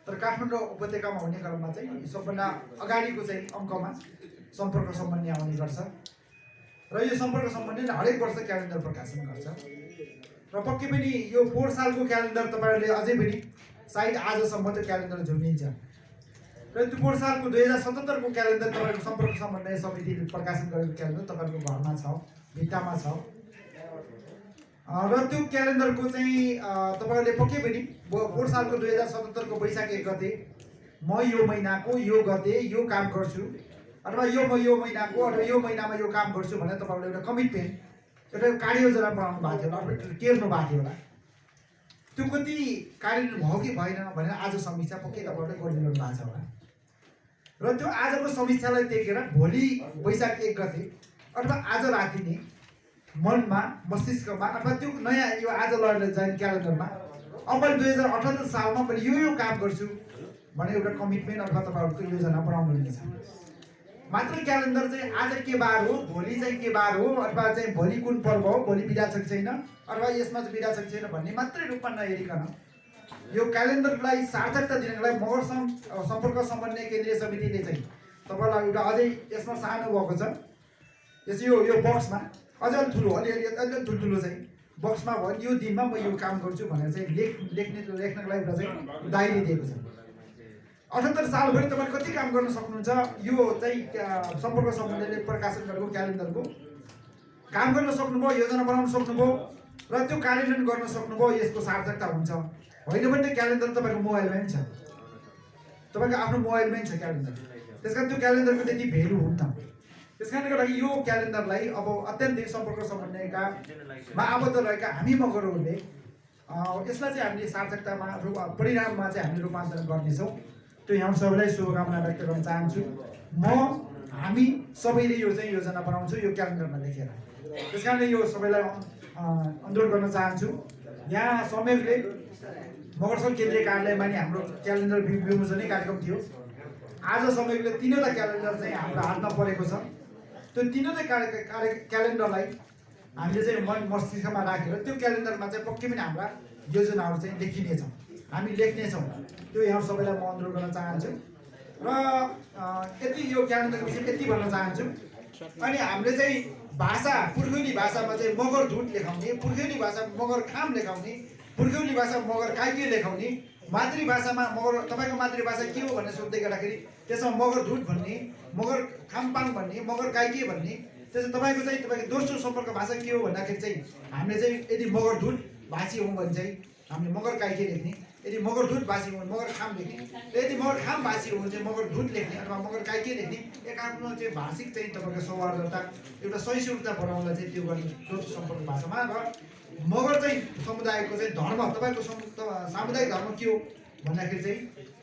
तर काठमाडौँ उपत्यकामा हुने क्रममा चाहिँ सबभन्दा अगाडिको चाहिँ अङ्कमा सम्पर्क समन्वय आउने गर्छ र यो सम्पर्क समन्वयले हरेक वर्ष क्यालेन्डर प्रकाशन गर्छ र पक्कै पनि यो पोहोर सालको क्यालेन्डर तपाईँहरूले अझै पनि सायद आजसम्म त्यो क्यालेन्डर झुन्डिन्छ र त्यो पोहोर सालको 2077 को क्यालेन्डर तपाईँको सम्पर्क समन्वय समितिले प्रकाशन गरेको क्यालेन्डर तपाईँको घरमा छ, भित्तामा छ र त्यो क्यालेन्डरको चाहिँ तपाईँहरूले पक्कै पनि पोहोर सालको 2077 को वैशाख 1 गते म यो महिनाको यो गते यो काम गर्छु अथवा यो महिनाको अथवा यो महिनामा यो काम गर्छु भनेर तपाईँहरूले एउटा कमिटमेन्ट एउटा कार्ययोजना बनाउनु भएको थियो होला, टेर्नु भएको थियो होला। त्यो कति कार्यान्वयन भयो कि भएन भनेर आज समीक्षा पक्कै तपाईँहरूले गरिदिनु भएको छ होला र त्यो आजको समीक्षालाई टेकेर भोलि वैशाख 1 गते अथवा आज राति नै मनमा मस्तिष्कमा अथवा त्यो नयाँ यो आज लगेर जाने क्यालेन्डरमा अब 2078 सालमा मैले यो काम गर्छु भने एउटा कमिटमेन्ट अथवा तपाईँहरूको योजना बनाउनु हुनेछ। मात्र क्यालेन्डर चाहिँ आज के बार हो, भोलि चाहिँ के बार हो अथवा चाहिँ भोलि कुन पर्व हो, भोलि बिदा छ छैन अथवा यसमा चाहिँ बिदा छ छैन भन्ने मात्रै रूपमा नहेरिकन यो क्यालेन्डरलाई सार्थकता दिनको लागि मगर सम्पर्क समन्वय केन्द्रीय समितिले चाहिँ तपाईँलाई एउटा अझै यसमा सानो भएको छ, यस यो बक्समा अझ ठुलो अलि ठुल्ठुलो चाहिँ बक्समा भयो यो दिनमा म यो काम गर्छु भनेर चाहिँ लेख्नको लागि एउटा चाहिँ डायरी दिएको छ। 78 सालभरि तपाईँले कति काम गर्न सक्नुहुन्छ यो चाहिँ सम्पर्क समन्वयले प्रकाशन गरेको क्यालेन्डरको काम गर्न सक्नुभयो, योजना बनाउन सक्नुभयो र त्यो कार्यान्वयन गर्न सक्नुभयो, यसको सार्थकता हुन्छ। होइन भने क्यालेन्डर तपाईँको मोबाइलमै पनि छ, तपाईँको आफ्नो मोबाइलमै छ क्यालेन्डर, त्यस कारण त्यो क्यालेन्डरको त्यति भेल्यु हुन्न। त्यस कारणले गर्दाखेरि यो क्यालेन्डरलाई अब अत्यन्तै सम्पर्क समन्वयमा आबद्ध रहेका हामी मगरहरूले यसलाई चाहिँ हामीले सार्थकतामा परिणाममा चाहिँ हामीले रूपान्तरण गर्नेछौँ। त्यो यहाँ सबैलाई शुभकामना व्यक्त गर्न चाहन्छु। हामी सबैले यो चाहिँ योजना बनाउँछु यो क्यालेन्डरमा लेखेर। त्यस कारणले यो सबैलाई अनुरोध गर्न चाहन्छु। यहाँ संयोगले मगर सङ्घ केन्द्रीय कार्यालयमा नि हाम्रो क्यालेन्डर विमोचनै कार्यक्रम थियो। आज संयोगले तीनवटा क्यालेन्डर चाहिँ हाम्रो हातमा परेको छ। त्यो तीनवटै क्यालेन्डरलाई हामीले चाहिँ मन मस्तिष्कमा राखेर त्यो क्यालेन्डरमा चाहिँ पक्कै पनि हाम्रा योजनाहरू चाहिँ लेखिनेछ, हामी लेख्नेछौँ। त्यो यहाँ सबैलाई म अनुरोध गर्न चाहन्छु र यति यो क्यालेन्डरको विषय यति भन्न चाहन्छु। अनि हामीले चाहिँ भाषा पुर्ख्यौली भाषामा चाहिँ मगर धुट लेखाउने, पुर्ख्यौली भाषा मगर खाम लेखाउने, पुर्ख्यौली भाषा मगर काइके लेखाउने, मातृभाषामा मगर तपाईँको मातृभाषा के हो भनेर सोध्दै गर्दाखेरि त्यसमा मगर धुट भन्ने, मगर खामपाङ भन्ने, मगर काइके भन्ने, त्यसमा तपाईँको चाहिँ तपाईँको दोस्रो सम्पर्क भाषा के हो भन्दाखेरि चाहिँ हामीले चाहिँ यदि मगर धुट भाषी हौँ भने चाहिँ हामीले मगर काइके लेख्ने, यदि मगर धुट भाषी हो भने मगर खाम लेख्ने, यदि मगर खाम भाषी हो भने चाहिँ मगर धुट लेख्ने अथवा मगर काइके लेख्ने। एकाआफ्नो चाहिँ भाषिक चाहिँ तपाईँको सौहार्दता एउटा सहिष्णुता बनाउनलाई चाहिँ त्यो गर्ने दोस्रो सम्पर्क भाषामा। र मगर चाहिँ समुदायको चाहिँ धर्म तपाईँको सामुदायिक धर्म के हो भन्दाखेरि चाहिँ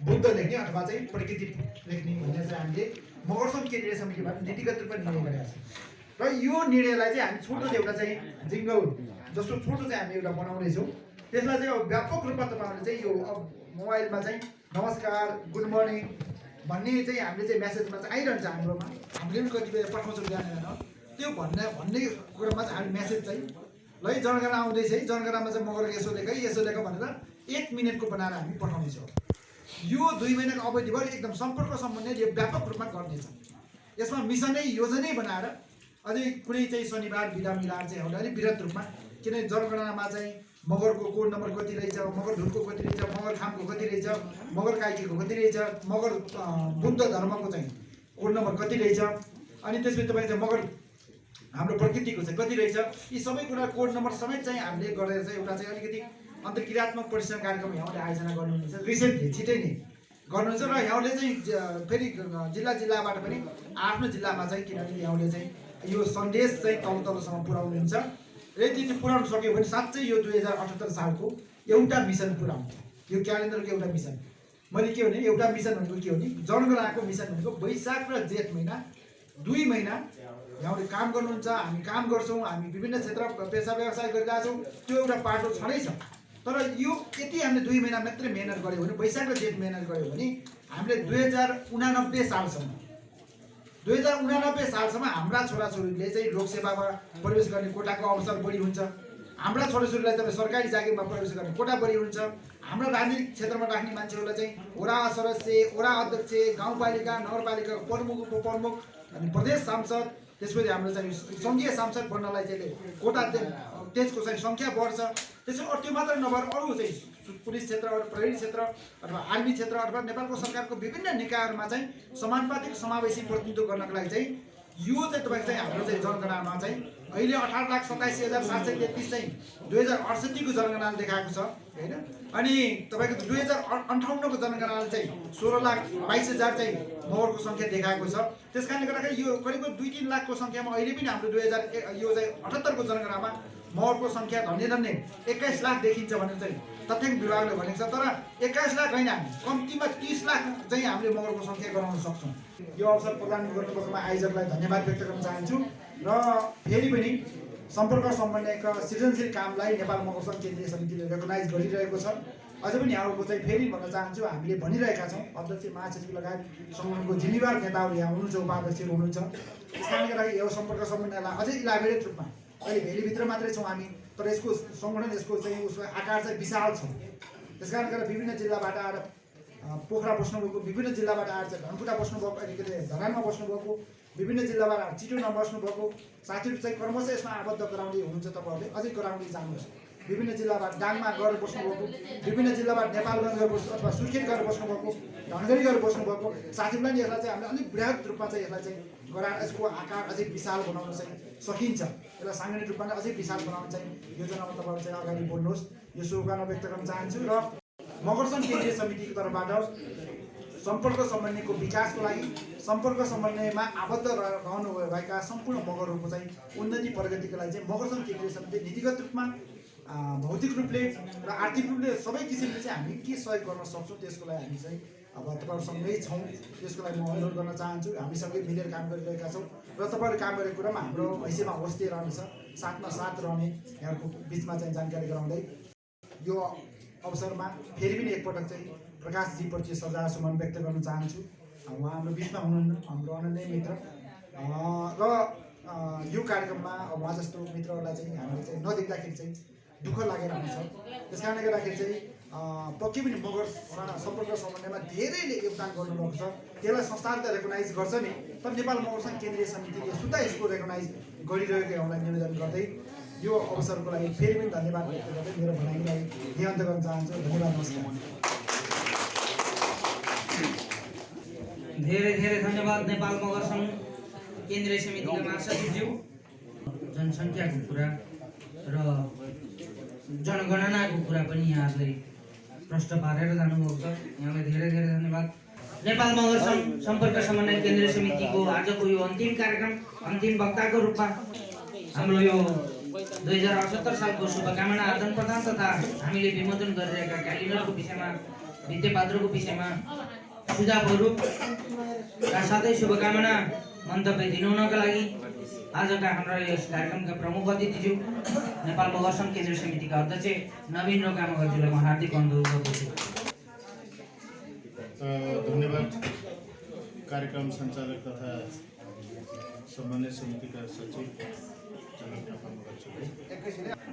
बुद्ध लेख्ने अथवा चाहिँ प्रकृति लेख्ने भनेर चाहिँ हामीले मगर सङ्घ केन्द्रीय समितिबाट नीतिगत रूपमा निर्णय गरेका छौँ। र यो निर्णयलाई चाहिँ हामी छोटो एउटा चाहिँ जिङ्गल जस्तो छोटो चाहिँ हामी एउटा बनाउनेछौँ। त्यसलाई चाहिँ अब व्यापक रूपमा तपाईँहरूले चाहिँ यो अब मोबाइलमा चाहिँ नमस्कार गुड मर्निङ भन्ने चाहिँ हामीले चाहिँ मेसेजमा चाहिँ आइरहन्छ हाम्रोमा, हामीले पनि कतिपय पठाउँछौँ बिहान त्यो भन्ने कुरामा चाहिँ हामी मेसेज चाहिँ ल जनगणना आउँदैछ है, जनगणनामा चाहिँ मगर यसो लेख भनेर 1 मिनटको बनाएर हामी पठाउनेछौँ। यो 2 महिनाको अवधिभर एकदम सम्पर्क सम्बन्धी यो व्यापक रूपमा गर्नेछ। यसमा मिसनै योजनै बनाएर अझै कुनै चाहिँ शनिबार बिदा मिलाएर चाहिँ हामीले अलिक विरत रूपमा, किनभने जनगणनामा चाहिँ मगरको कोड नम्बर कति रहेछ, मगर धुटको कति रहेछ, मगर खामको कति रहेछ, मगर काइकेको कति रहेछ, मगर बुद्ध धर्मको चाहिँ कोड नम्बर कति रहेछ, अनि त्यसपछि तपाईँ चाहिँ मगर हाम्रो प्रकृतिको चाहिँ कति रहेछ, यी सबै कुरा कोड नम्बर समेत चाहिँ हामीले गरेर चाहिँ एउटा चाहिँ अलिकति अन्तर्क्रियात्मक परीक्षण कार्यक्रम यहाँले आयोजना गर्नुहुनेछ, रिसेन्टली छिटै नै गर्नुहुन्छ। र यहाँले चाहिँ फेरि जिल्लाबाट पनि आफ्नो जिल्लामा चाहिँ किनभने यहाँले चाहिँ यो सन्देश चाहिँ तलसम्म पुर्याउनुहुन्छ र यदि त्यो पुर्याउन सक्यो भने साँच्चै यो 2078 सालको एउटा मिसन पुर्याउँछ। यो क्यालेन्डरको एउटा मिसन मैले के भने एउटा मिसन भनेको के हो नि, जनगणनाको मिसन भनेको वैशाख र जेठ महिना 2 महिना यहाँले काम गर्नुहुन्छ, हामी काम गर्छौँ, हामी विभिन्न क्षेत्र पेसा व्यवसाय गरिरहेका छौँ, त्यो एउटा पाटो छँदैछ। तर यो यति हामीले 2 महिना मात्रै मेहनत गऱ्यौँ भने, वैशाख र जेठ मेहनत गऱ्यौँ भने हामीले 2089 सालसम्म 2089 सालसम्म हाम्रा छोराछोरीले चाहिँ लोकसेवामा प्रवेश गर्ने कोटाको अवसर बढी हुन्छ। हाम्रा छोराछोरीलाई तपाईँ सरकारी जागिरमा प्रवेश गर्ने कोटा बढी हुन्छ। हाम्रो राजनीतिक क्षेत्रमा राख्ने मान्छेहरूलाई चाहिँ वडा सदस्य, वडा अध्यक्ष, गाउँपालिका, नगरपालिकाको प्रमुख, उपप्रमुख अनि प्रदेश सांसद, त्यसपछि हाम्रो चाहिँ सङ्घीय सांसद बन्नलाई चाहिँ कोटा त्यसको चाहिँ सङ्ख्या बढ्छ। त्यसो त्यो मात्र नभएर अरू चाहिँ पुलिस क्षेत्र, प्रहरी क्षेत्र अथवा आर्मी क्षेत्र अथवा नेपालको सरकारको विभिन्न निकायहरूमा चाहिँ समानुपातिक समावेशी प्रतिनिधित्व गर्नको लागि चाहिँ यो चाहिँ तपाईँको चाहिँ हाम्रो चाहिँ जनगणनामा चाहिँ अहिले 18,87,733 चाहिँ 2068 को जनगणनाले देखाएको छ होइन। अनि तपाईँको 2058 को जनगणनाले चाहिँ 16,22,000 चाहिँ मगरको सङ्ख्या देखाएको छ। त्यस कारणले गर्दाखेरि यो करिब 2-3 लाखको सङ्ख्यामा अहिले पनि हाम्रो 2078 को जनगणनामा मगरको सङ्ख्या धन्य 21 लाख देखिन्छ भनेर चाहिँ तथ्याङ्क विभागले भनेको छ। तर 21 लाख होइन, कम्तीमा 30 लाख चाहिँ हामीले मगरको सङ्ख्या गराउन सक्छौँ। यो अवसर प्रदान गर्नुकोमा आयोजकलाई धन्यवाद व्यक्त गर्न चाहन्छु। र फेरि पनि सम्पर्क समन्वयका सृजनशील कामलाई नेपाल मगर सङ्घ केन्द्रीय समितिले रेकगनाइज गरिरहेको छ। अझ पनि यहाँहरूको चाहिँ फेरि भन्न चाहन्छु, हामीले भनिरहेका छौँ, अध्यक्ष महासचिव लगायत सङ्गठनको जिम्मेवार नेताहरू यहाँ हुनुहुन्छ, उपाध्यक्षहरू हुनुहुन्छ। त्यस कारणले गर्दाखेरि यो सम्पर्क समन्वयलाई अझै इलाबोरेट रूपमा अहिले भेलीभित्र मात्रै छौँ हामी, तर यसको सङ्गठन, यसको चाहिँ उसको आकार चाहिँ विशाल छ। त्यस कारणले गर्दा विभिन्न जिल्लाबाट आएर पोखरा बस्नुभएको, विभिन्न जिल्लाबाट आएर चाहिँ धनकुटा बस्नुभएको, अलिकति धरानमा बस्नुभएको, विभिन्न जिल्लाबाट आएर चितवनमा बस्नुभएको साथीहरू चाहिँ क्रमशः यसमा आबद्ध गराउँदै हुनुहुन्छ। तपाईँहरूले अझै गराउँदै जानुहोस्। विभिन्न जिल्लाबाट डाङमा गएर बस्नुभएको, विभिन्न जिल्लाबाट नेपालगञ्ज गएर बस्नु अथवा सुर्खेत गएर बस्नुभएको, धनगढी गएर बस्नुभएको साथीहरूलाई नि यसलाई चाहिँ हामीले अलिक बृहत रूपमा चाहिँ यसलाई चाहिँ गराएर यसको आकार अझै विशाल बनाउन चाहिँ सकिन्छ। यसलाई साङ्गठनिक रूपमा अझै विशाल बनाउन चाहिँ योजनामा तपाईँहरू चाहिँ अगाडि बढ्नुहोस्, यो शुभकामना व्यक्त गर्न चाहन्छु। र मगर सङ्घ केन्द्रीय समितिको तर्फबाट सम्पर्क समन्वयको विकासको लागि, सम्पर्क समन्वयमा आबद्ध रहनु भएका सम्पूर्ण मगरहरूको चाहिँ उन्नति प्रगतिको लागि चाहिँ मगर सङ्घ केन्द्रीय समिति नीतिगत रूपमा, भौतिक रूपले र आर्थिक रूपले सबै किसिमले चाहिँ हामी के सहयोग गर्न सक्छौँ त्यसको लागि हामी चाहिँ अब तपाईँहरूसँगै छौँ। त्यसको लागि म अनुरोध गर्न चाहन्छु। हामी सँगै मिलेर काम गरिरहेका छौँ र तपाईँहरू काम गरेको कुरामा हाम्रो हैसियतमा हस्ते रहनेछ, साथमा साथ रहने यहाँहरूको बिचमा चाहिँ जानकारी गराउँदै यो अवसरमा फेरि पनि एकपटक चाहिँ प्रकाशजीप्रति श्रद्धा सुमन व्यक्त गर्न चाहन्छु। उहाँ हाम्रो बिचमा हुनुहुन्न, हाम्रो अनन्य मित्र र यो कार्यक्रममा उहाँ जस्तो मित्रहरूलाई चाहिँ हामीले चाहिँ नदेख्दाखेरि चाहिँ दुःख लागिरहन्छ। त्यस कारणले गर्दाखेरि चाहिँ पक्कै पनि मगर सम्पर्क समन्वयमा धेरैले योगदान गर्नुभएको छ। त्यसलाई संस्थाले त रेकगनाइज गर्छ नि, तर नेपाल मगर सङ्घ केन्द्रीय समितिले सुधा यसको रेकगनाइज गरिरहेको हामीलाई निवेदन गर्दै यो अवसरको लागि फेरि पनि धन्यवाद व्यक्त गर्दै मेरो भनाइलाई नियन्त्रण गर्न चाहन्छु। धन्यवाद, नमस्कार। धेरै धेरै धन्यवाद नेपाल मगर सङ्घ केन्द्रीय समितिका महासचिवज्यू। जनसङ्ख्याको कुरा र जनगणनाको कुरा पनि यहाँले प्रश्न पारेर जानुभएको छ, यहाँलाई धेरै धेरै धन्यवाद। नेपाल मगर सङ्घ सम्पर्क समन्वय केन्द्रीय समितिको आजको यो अन्तिम कार्यक्रम, अन्तिम वक्ताको रूपमा हाम्रो यो 2078 सालको शुभकामना आदान प्रदान तथा हामीले विमोचन गरिरहेका क्यालेन्डरको विषयमा, भित्तेपात्रको विषयमा सुझावहरूका साथै शुभकामना मन्तव्य दिनुहुनका लागि आजका हाम्रा यस कार्यक्रमका प्रमुख अतिथिज्यू नेपाल मगर सङ्घ केन्द्रीय समितिका अध्यक्ष नवीन रोका मगरज्यूलाई म हार्दिक अनुरोध गर्दछु। धन्यवाद। कार्यक्रम सञ्चालक तथा समन्वय समितिका सचिव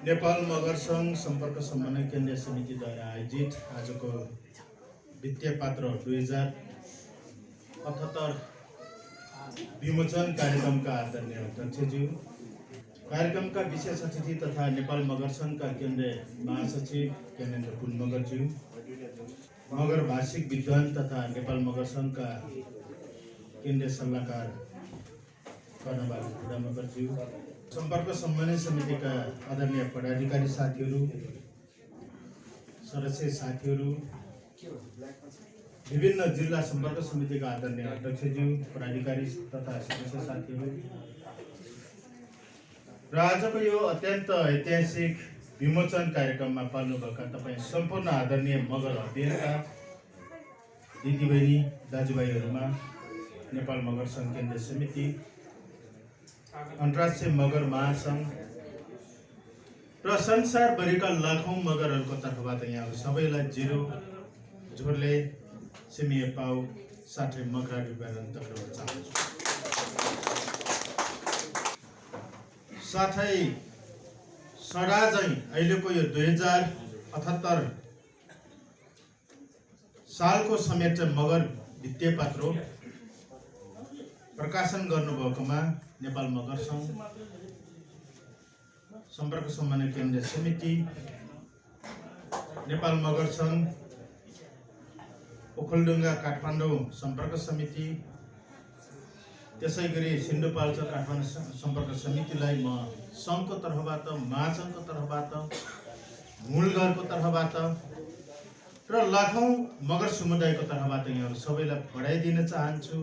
नेपाल मगर सङ्घ सम्पर्क समन्वय केन्द्रीय समितिद्वारा आयोजित आजको वित्तीय पात्र 2078 विमोचन कार्यक्रमका आदरणीय अध्यक्षज्यू, कार्यक्रमका विशेष अतिथि तथा नेपाल मगर सङ्घका केन्द्रीय महासचिव ज्ञानेन्द्र पुन मगरज्यू, मगर भाषिक विद्वान तथा नेपाल मगर सङ्घका केन्द्रीय सल्लाहकार कर्णबहादुर बुढा मगरज्यू, सम्पर्क समन्वय समितिका आदरणीय पदाधिकारी साथीहरू, सदस्य साथीहरू, विभिन्न जिल्ला सम्पर्क समितिका आदरणीय अध्यक्षज्यू, पदाधिकारी तथा सदस्य साथीहरू र आजको यो अत्यन्त ऐतिहासिक विमोचन कार्यक्रममा पाल्नुभएका तपाईँ सम्पूर्ण आदरणीय मगर अध्ययनका दिदीबहिनी दाजुभाइहरूमा नेपाल मगर सङ्घ केन्द्रीय समिति, अन्तर्राष्ट्रिय मगर महासङ्घ र संसारभरिका लाखौँ मगरहरूको तर्फबाट यहाँहरू सबैलाई जिरो झोरले सिमिए पाउ साथै मगरा विवरण तर्फबाट चाहन्छु। साथै सडा चाहिँ अहिलेको यो 2078 सालको समेत मगर भित्तेपात्रो प्रकाशन गर्नुभएकोमा नेपाल मगर सङ्घ सम्पर्क समन्वय केन्द्रीय समिति, नेपाल मगर सङ्घ ओखलढुङ्गा काठमाडौँ सम्पर्क समिति, त्यसै गरी सिन्धुपाल्चोक काठमाडौँ सम्पर्क समितिलाई म सङ्घको तर्फबाट, महासङ्घको तर्फबाट, मूलघरको तर्फबाट र लाखौँ मगर समुदायको तर्फबाट यहाँहरू सबैलाई बधाई दिन चाहन्छु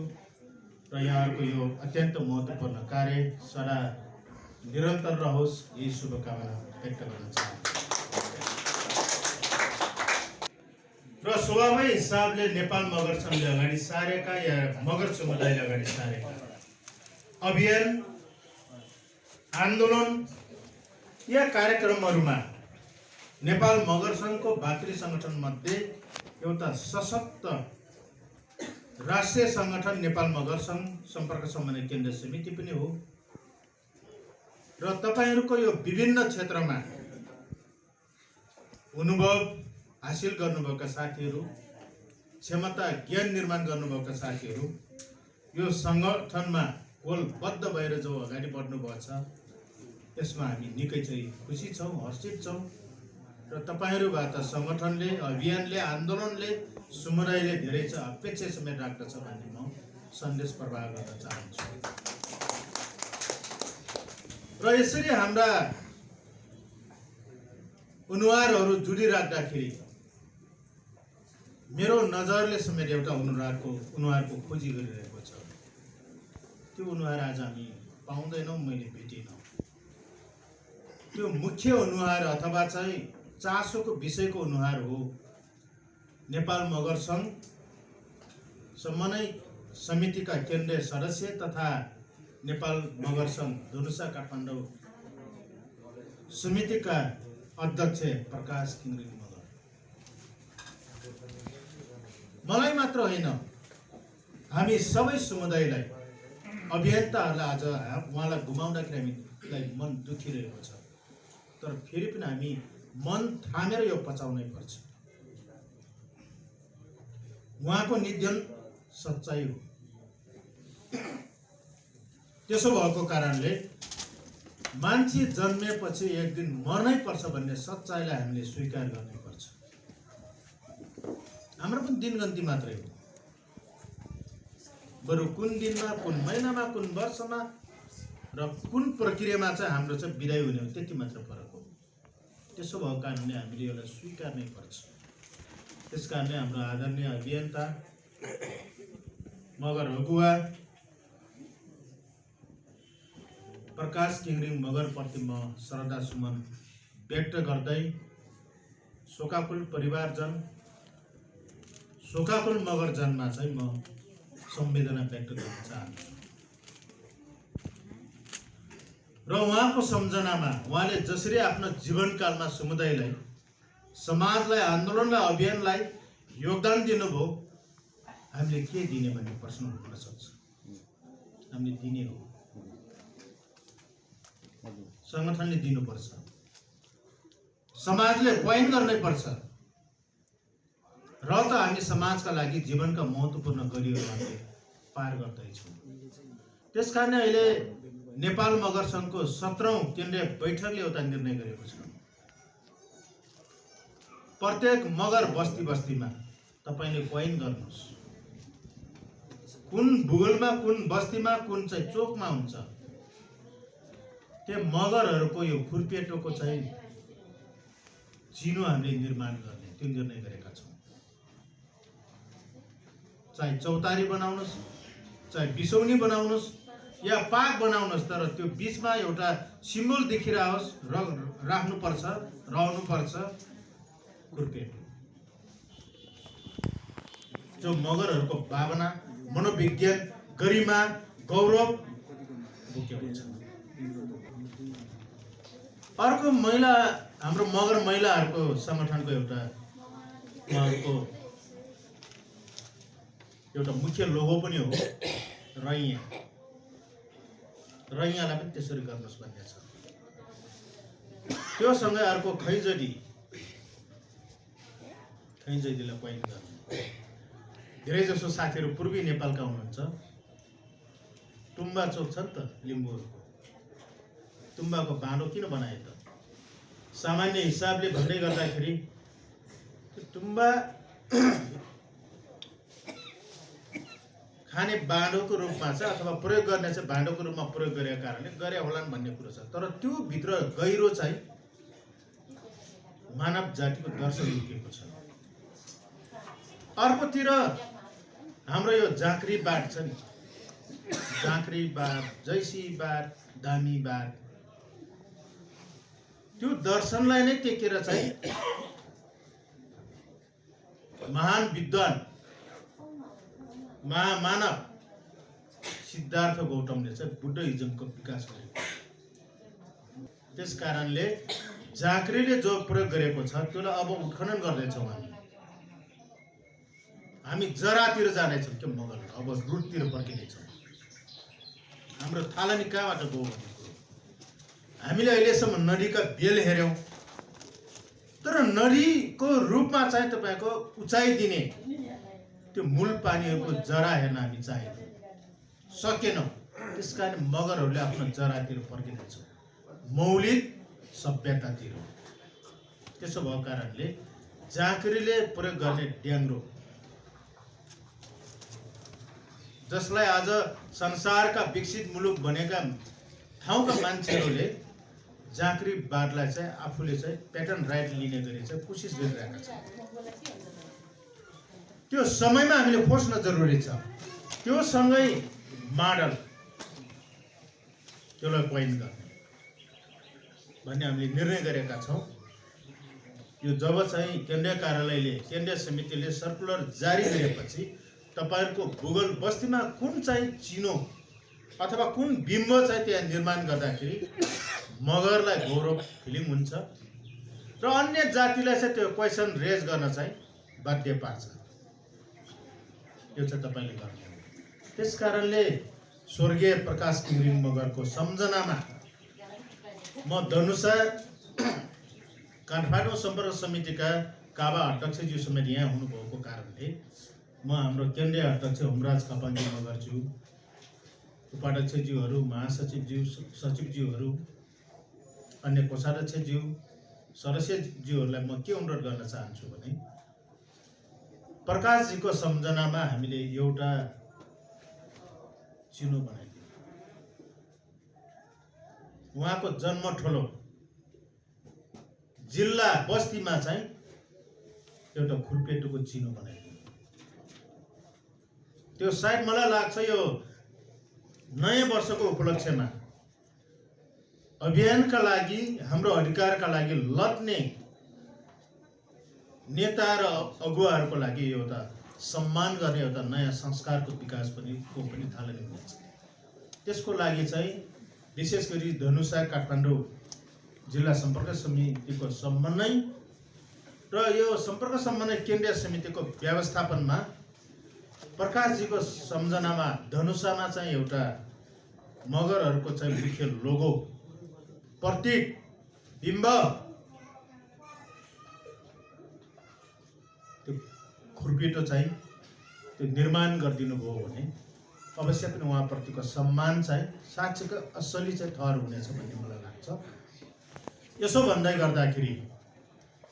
र यहाँहरूको यो अत्यन्त महत्त्वपूर्ण कार्य सदा निरन्तर रहोस्, यही शुभकामना व्यक्त गर्न चाहन्छु। र स्वभावै हिसाबले नेपाल मगर सङ्घले अगाडि सारेका या मगर समुदायले अगाडि सारेका अभियान, आन्दोलन या कार्यक्रमहरूमा नेपाल मगर सङ्घको भातृ सङ्गठन मध्ये एउटा सशक्त राष्ट्रिय सङ्गठन नेपाल मगर सङ्घ सम्पर्क समन्वय केन्द्रीय समिति पनि हो र तपाईहरूको यो विभिन्न क्षेत्रमा अनुभव हासिल गर्नुभएका साथीहरू, क्षमता ज्ञान निर्माण गर्नुभएका साथीहरू यो सङ्गठनमा गोलबद्ध भएर जो अगाडि बढ्नुभएको छ यसमा हामी निकै चाहिँ खुसी छौँ, हर्षित छौँ र तपाईहरूबाट सङ्गठनले, अभियानले, आन्दोलनले, समुदायले धेरै चाहिँ अपेक्षा समेत राख्दछ भन्ने म सन्देश प्रवाह गर्न चाहन्छु। र यसरी हाम्रा अनुहारहरू जोडिराख्दाखेरि मेरो नजरले समेत एउटा अनुहारको खोजी गरिरहेको छ। त्यो अनुहार आज हामी पाउँदैनौँ, मैले भेटिनँ। त्यो मुख्य अनुहार अथवा चाहिँ चासोको विषयको अनुहार हो नेपाल मगर सङ्घ समन्वय समितिका केन्द्रीय सदस्य तथा नेपाल मगर सङ्घ धनुषा काठमाडौँ समितिका अध्यक्ष प्रकाश किङ्ग्रिङ मगर। मलाई मात्र होइन, हामी सबै समुदायलाई, अभियन्ताहरूलाई आज उहाँलाई गुमाउँदाखेरि हामीलाई मन दुखिरहेको छ, तर फेरि पनि हामी मन थामेर यो पचाउनै पर्छ। उहाँको निधन सच्चाइ हो। त्यसो भएको कारणले मान्छे जन्मेपछि एक दिन मर्नै पर्छ भन्ने सच्चाइलाई हामीले स्वीकार गर्नै पर्छ। हाम्रो पनि दिनगन्ती मात्रै हो, बरु कुन दिनमा, कुन महिनामा, कुन वर्षमा र कुन प्रक्रियामा चाहिँ हाम्रो चाहिँ बिदाई हुने हो त्यति मात्र फरक हो। त्यसो भएको कारणले हामीले यसलाई स्वीकार्नै पर्छ। त्यस कारणले हाम्रो आदरणीय अभियन्ता मगर अगुवा प्रकाश किङ्ग्रिङ मगरप्रति म श्रद्धा सुमन व्यक्त गर्दै शोकाकुल परिवारजन, शोकाकुल मगरजनमा चाहिँ म संवेदना व्यक्त गर्न चाहन्छु र उहाँको सम्झनामा उहाँले जसरी आफ्नो जीवनकालमा समुदायलाई, समाजलाई, आन्दोलनलाई, अभियानलाई योगदान दिनुभयो, हामीले के दिने भन्ने प्रश्न हुन सक्छ। हामीले दिने हो, सङ्गठनले दिनुपर्छ, समाजले पोइन्ट गर्नै पर्छ र त हामी समाजका लागि जीवनका महत्त्वपूर्ण गरीहरू पार गर्दैछौँ। त्यसकारण अहिले नेपाल मगर सङ्घको 17औं केन्द्रीय बैठकले एउटा निर्णय गरेको छ। प्रत्येक मगर बस्ती बस्तीमा तपाईँले पोइन्ट गर्नुहोस्, कुन भूगोलमा, कुन बस्तीमा, कुन चाहिँ चोकमा हुन्छ, त्यो मगरहरूको यो खुर्पेटोको चाहिँ चिनो हामीले निर्माण गर्ने त्यो निर्णय गरेका छौँ। चाहे चौतारी बनाउनुहोस्, चाहे बिसौनी बनाउनुहोस् या पाक बनाउनुहोस्, तर त्यो बिचमा एउटा सिम्बल देखिरहोस्, राख्नुपर्छ, रहनुपर्छ खुर्पेटो। जो मगरहरूको भावना, मनोविज्ञान, गरिमा, गौरव बोकेको छ। अर्को महिला, हाम्रो मगर महिलाहरूको सङ्गठनको उहाँको एउटा मुख्य लोगो पनि हो रैया। रैयालाई पनि त्यसरी गर्नुहोस् भन्ने छ। त्यो सँगै अर्को खैँजडीलाई पोइन्ट गर्नु। धेरै जसो साथीहरू पूर्वी नेपालका हुनुहुन्छ। तुम्बा चोक छ नि त लिम्बूहरूको, तुम्बाको बाँडो किन बनाए त? सामान्य हिसाबले भन्दै गर्दाखेरि तुम्बा खाने बाँडोको रूपमा छ अथवा प्रयोग गर्ने चाहिँ बाँडोको रूपमा प्रयोग गरेको कारणले गरे होलान् भन्ने कुरो छ। तर त्यो भित्र गहिरो चाहिँ मानव जातिको दर्शन लुकेको छ। अर्कोतिर हाम्रो यो झाँक्री बाट छ नि, झाँक्री बाट, जैसी बाट, दामी बाट, त्यो दर्शनलाई नै टेकेर चाहिँ महान विद्वान महामानव सिद्धार्थ गौतमले चाहिँ बुद्धिज्मको विकास गरेको। त्यस कारणले झाँक्रीले जो प्रयोग गरेको छ त्यसलाई अब उत्खनन गर्दैछौँ हामी जरातिर जानेछौँ के मगर, अब रुटतिर फर्किनेछौँ। हाम्रो थालनी कहाँबाट गयो भन्ने कुरो। हामीले अहिलेसम्म नदीका बेल हेऱ्यौँ, तर नदीको रूपमा चाहिँ तपाईँको उचाइ दिने त्यो मूल पानीहरूको जरा हेर्न हामी चाहेनौँ, सकेनौँ। त्यस कारण मगरहरूले आफ्नो जरातिर फर्किनेछौँ, मौलिक सभ्यतातिर। त्यसो भएको कारणले झाँक्रीले प्रयोग गर्ने ड्याङ्ग्रो, जसलाई आज संसारका विकसित मुलुक बनेका ठाउँका मान्छेहरूले झाँक्री बाटलाई चाहिँ आफूले चाहिँ प्याटर्न राइट लिने गरी चाहिँ कोसिस गरिरहेका छन्। त्यो समयमा हामीले खोज्न जरुरी छ। त्यो सँगै माडल, त्यसलाई पोइन्ट गर्ने भन्ने हामीले निर्णय गरेका छौँ। यो जब चाहिँ केन्द्रीय कार्यालयले, केन्द्रीय समितिले सर्कुलर जारी गरेपछि तपाईहरुको भूगोल बस्तीमा कुन चाहिँ चिनो अथवा कुन बिम्ब चाहिँ त्यहाँ निर्माण गर्दाखेरि मगरलाई गौरव फिलिङ हुन्छ र अन्य जातिलाई चाहिँ त्यो क्वेसन रेज गर्न चाहिँ बाध्य पार्छ। यो चाहिँ तपाईले गर्नु। त्यसकारणले स्वर्गीय प्रकाश किमरिङ मगरको सम्झनामा म धनुषा काठमाडौँ सम्पर्क समितिका काबा अध्यक्षज्यू समेत यहाँ हुनुभएको कारणले म हाम्रो केन्द्रीय अध्यक्ष हुमराज खपाङजी मगरज्यू, उपाध्यक्षज्यूहरू, महासचिवज्यू, सचिवज्यूहरू, अन्य कोषाध्यक्षज्यू, सदस्यज्यूहरूलाई म के अनुरोध गर्न चाहन्छु भने प्रकाशजीको सम्झनामा हामीले एउटा चिनो बनाइदियौँ। उहाँको जन्म ठोलो जिल्ला बस्तीमा चाहिँ एउटा खुर्पेटुको चिनो बनाइदियौँ। त्यो सायद मलाई लाग्छ यो नयाँ वर्षको उपलक्ष्यमा अभियानका लागि, हाम्रो अधिकारका लागि लड्ने नेता र अगुवाहरूको लागि एउटा सम्मान गर्ने एउटा नयाँ संस्कारको विकास पनि थालनी हुनेछ। त्यसको लागि चाहिँ विशेष गरी धनुषा काठमाडौँ जिल्ला सम्पर्क समितिको समन्वय र यो सम्पर्क समन्वय केन्द्रीय समितिको व्यवस्थापनमा प्रकाशजीको सम्झनामा धनुषामा चाहिँ एउटा मगरहरूको चाहिँ मुख्य लोगो, प्रतीक, बिम्ब, त्यो खुर्पिटो चाहिँ त्यो निर्माण गरिदिनु भयो भने अवश्य पनि उहाँप्रतिको सम्मान चाहिँ साँच्चैको असली चाहिँ थर हुनेछ भन्ने मलाई लाग्छ। यसो भन्दै गर्दाखेरि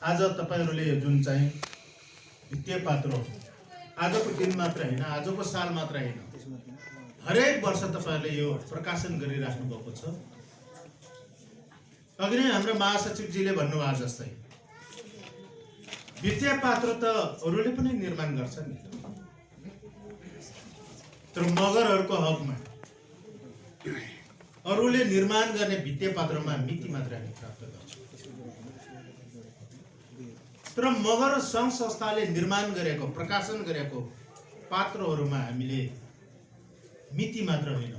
आज तपाईहरूले जुन चाहिँ भित्तीय पात्र आजको दिन मात्र होइन, आजको साल मात्र होइन, हरेक वर्ष तपाईहरूले यो प्रकाशन गरिराख्नु भएको छ। अघि नै हाम्रो महासचिवजीले भन्नुभएको जस्तै भित्तीय पात्र त अरूले पनि निर्माण गर्छन् नि, तर मगरहरूको हकमा अरूले निर्माण गर्ने भित्तीय पात्रमा मिति मात्र हामी प्राप्त गर्छौँ। तर मगर सङ्घ संस्थाले निर्माण गरेको, प्रकाशन गरेको पात्रहरूमा हामीले मिति मात्र होइन,